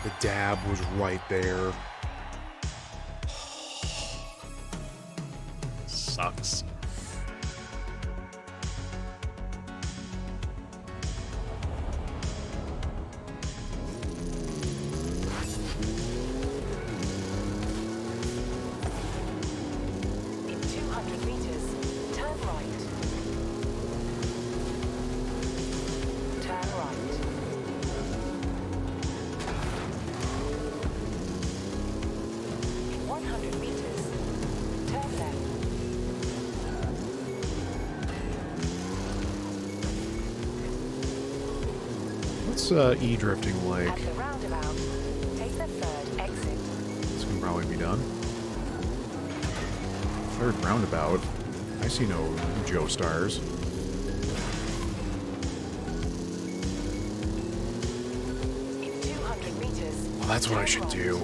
The dab was right there. Sucks. In 200 meters, turn right. Turn right. In 100 meters, turn left. What's e-drifting At like? the roundabout, take the third exit. This can probably be done. Third roundabout. I see no Joe stars. In 200 meters, Well, that's what I turn should right. do.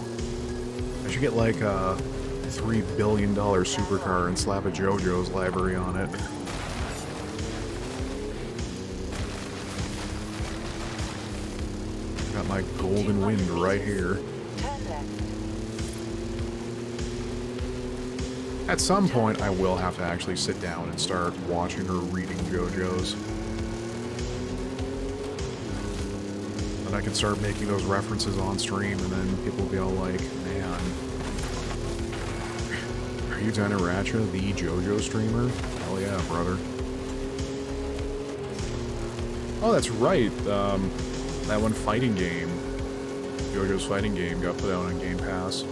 I should get like a $3 billion supercar and slap a JoJo's library on it. Got my golden wind right here. Turn left. At some point, I will have to actually sit down and start watching or reading JoJo's. And I can start making those references on stream, and then people will be all like, man, are you Dinaracha, the JoJo streamer? Hell yeah, brother. Oh, that's right. That one fighting game, JoJo's fighting game, got put out on Game Pass.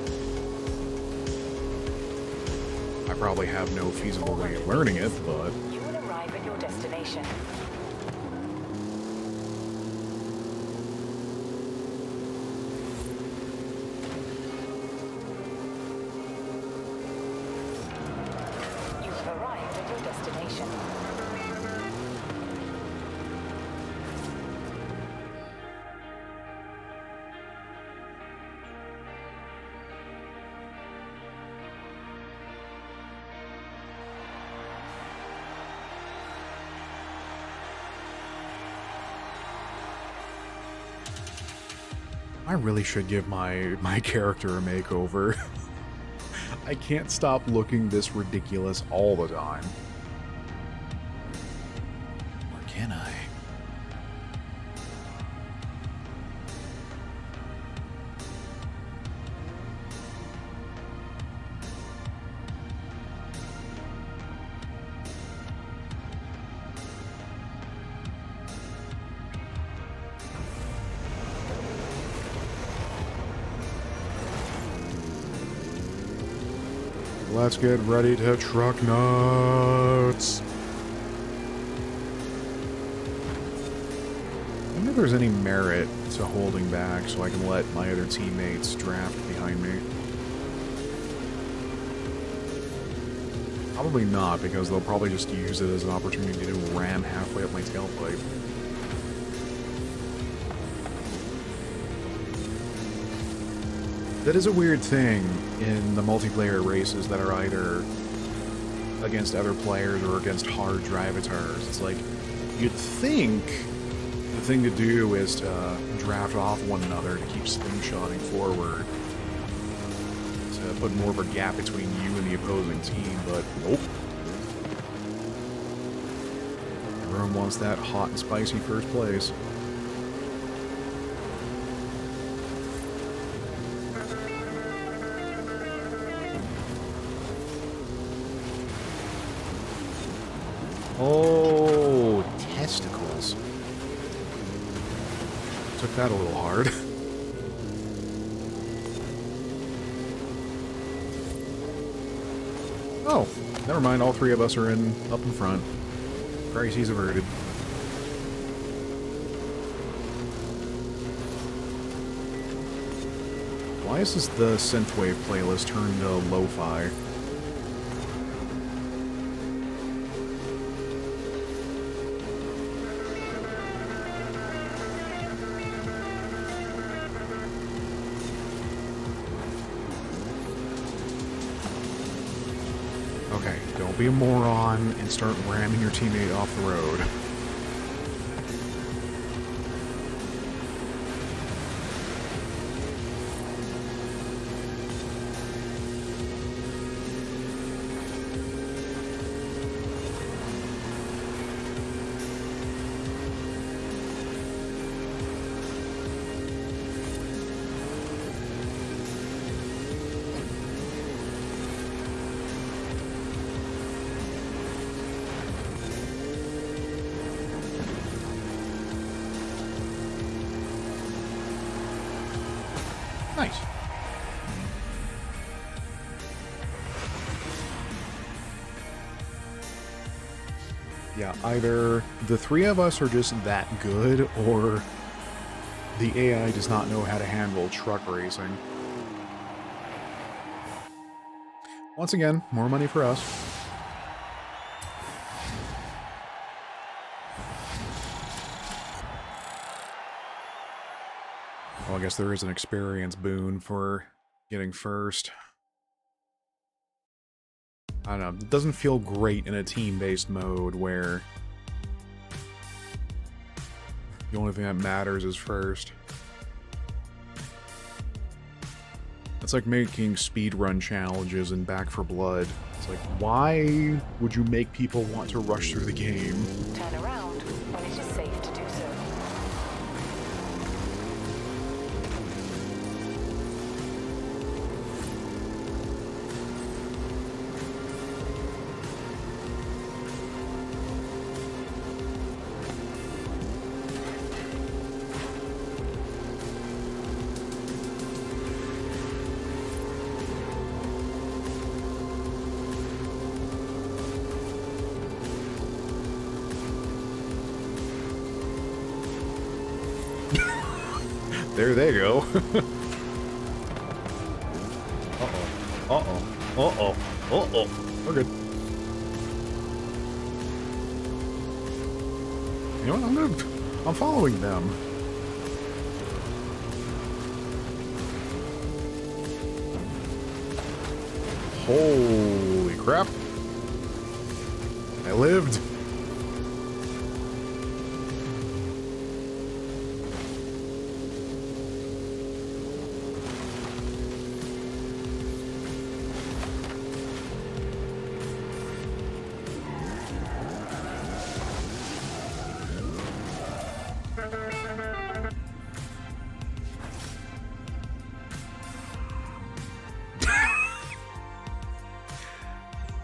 I probably have no feasible way of learning it, but You will arrive at your destination. You have arrived at your destination. I really should give my character a makeover. I can't stop looking this ridiculous all the time. Or can I? Let's get ready to truck nuts. I wonder if there's any merit to holding back so I can let my other teammates draft behind me. Probably not, because they'll probably just use it as an opportunity to ram halfway up my tailpipe. That is a weird thing in the multiplayer races that are either against other players or against hard drivatars. It's like, you'd think the thing to do is to draft off one another to keep slingshotting forward, to put more of a gap between you and the opposing team, but nope. Everyone wants that hot and spicy first place. Oh, testicles. Took that a little hard. Oh, never mind. All three of us are up in front. Crises averted. Why is the synthwave playlist turned to lo-fi? Okay, don't be a moron and start ramming your teammate off the road. Nice. Yeah, either the three of us are just that good, or the AI does not know how to handle truck racing. Once again, more money for us. Well, I guess there is an experience boon for getting first. I don't know, it doesn't feel great in a team-based mode where the only thing that matters is first. It's like making speedrun challenges in Back 4 Blood. It's like, why would you make people want to rush through the game? Turn around when it is safe to do so. There they go. Uh-oh. Uh-oh. Uh-oh. Uh-oh. We're good. You know what? I'm following them. Holy crap. I lived.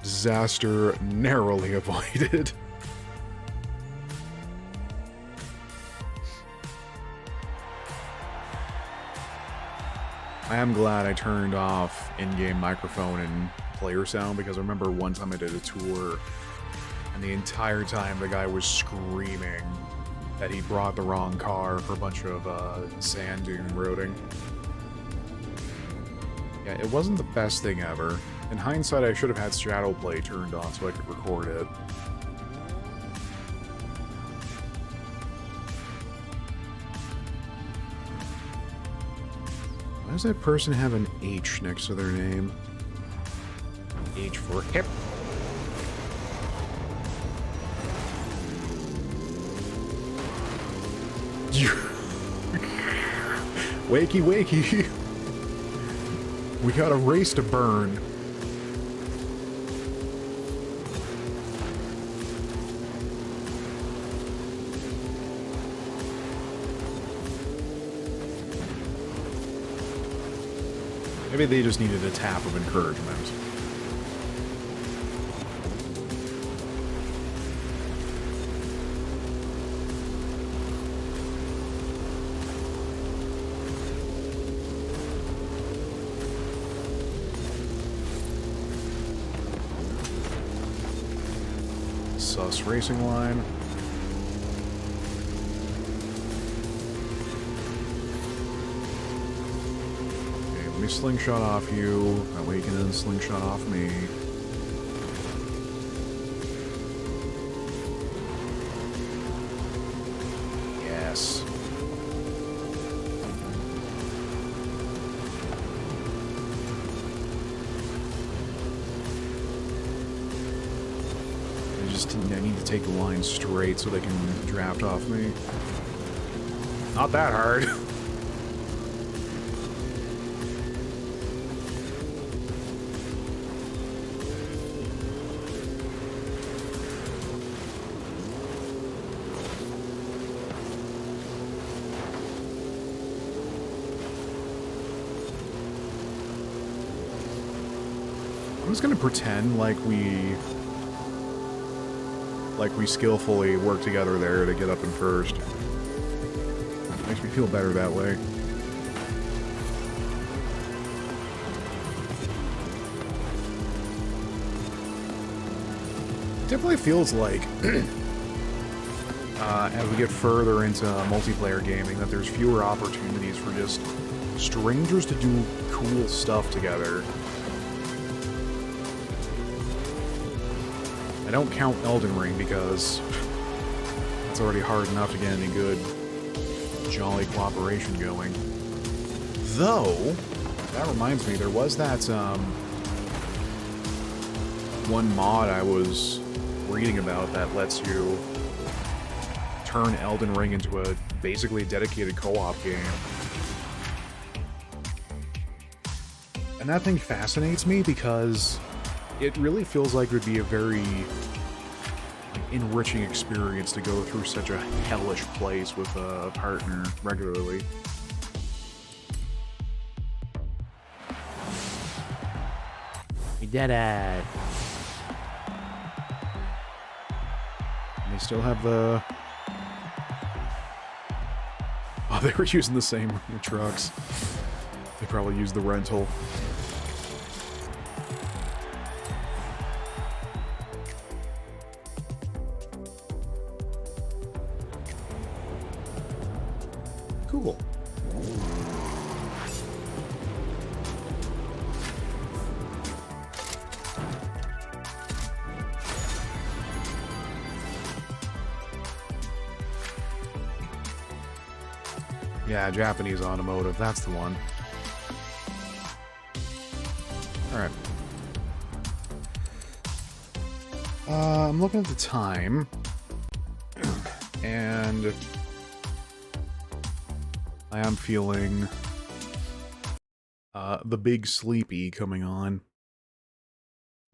Disaster narrowly avoided. I am glad I turned off in-game microphone and player sound, because I remember one time I did a tour and the entire time the guy was screaming that he brought the wrong car for a bunch of sand dune roading. Yeah, it wasn't the best thing ever. In hindsight, I should have had Shadowplay turned on so I could record it. Why does that person have an H next to their name? H for hip. Wakey, wakey. We got a race to burn. Maybe they just needed a tap of encouragement. Sus racing line. Okay, let me slingshot off you. That way you can then slingshot off me. Yes. I need to take the line straight so they can draft off me. Not that hard. I'm just gonna pretend like we skillfully work together there to get up in first. Makes me feel better that way. It definitely feels like, as we get further into multiplayer gaming, that there's fewer opportunities for just strangers to do cool stuff together. I don't count Elden Ring because it's already hard enough to get any good jolly cooperation going. Though, that reminds me, there was that one mod I was reading about that lets you turn Elden Ring into a basically dedicated co-op game. And that thing fascinates me because it really feels like it would be a very enriching experience to go through such a hellish place with a partner regularly. We did it. And they still have the... Oh, they were using the same trucks. They probably used the rental. Cool. Yeah, Japanese automotive, that's the one. Alright. I'm looking at the time. And I am feeling the big sleepy coming on.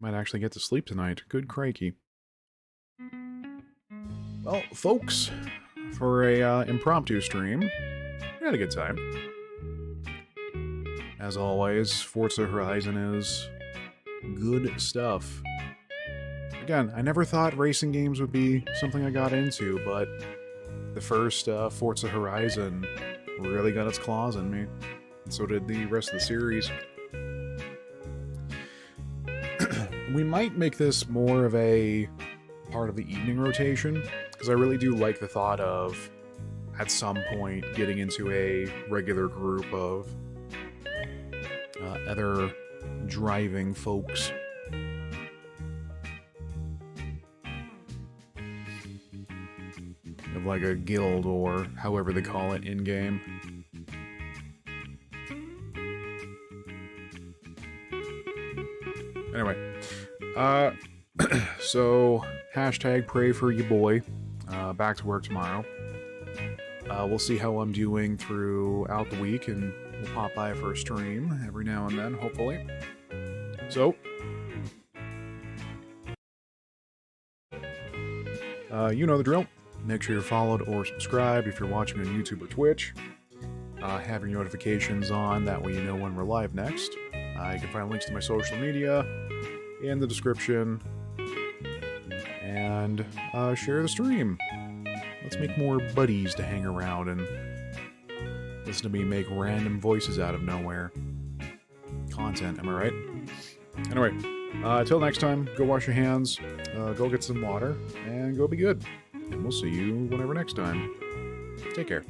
Might actually get to sleep tonight. Good crikey. Well, folks, for a impromptu stream, we had a good time. As always, Forza Horizon is good stuff. Again, I never thought racing games would be something I got into, but the first Forza Horizon really got its claws in me, and so did the rest of the series. We might make this more of a part of the evening rotation, because I really do like the thought of, at some point, getting into a regular group of other driving folks. Of like a guild, or however they call it in-game. Anyway, so, hashtag pray for your boy. Back to work tomorrow. We'll see how I'm doing throughout the week, and we'll pop by for a stream every now and then, hopefully. So, you know the drill. Make sure you're followed or subscribed if you're watching on YouTube or Twitch. Have your notifications on, that way you know when we're live next. You can find links to my social media in the description. And share the stream. Let's make more buddies to hang around and listen to me make random voices out of nowhere. Content, am I right? Anyway, until next time, go wash your hands, go get some water, and go be good. And we'll see you whenever next time. Take care.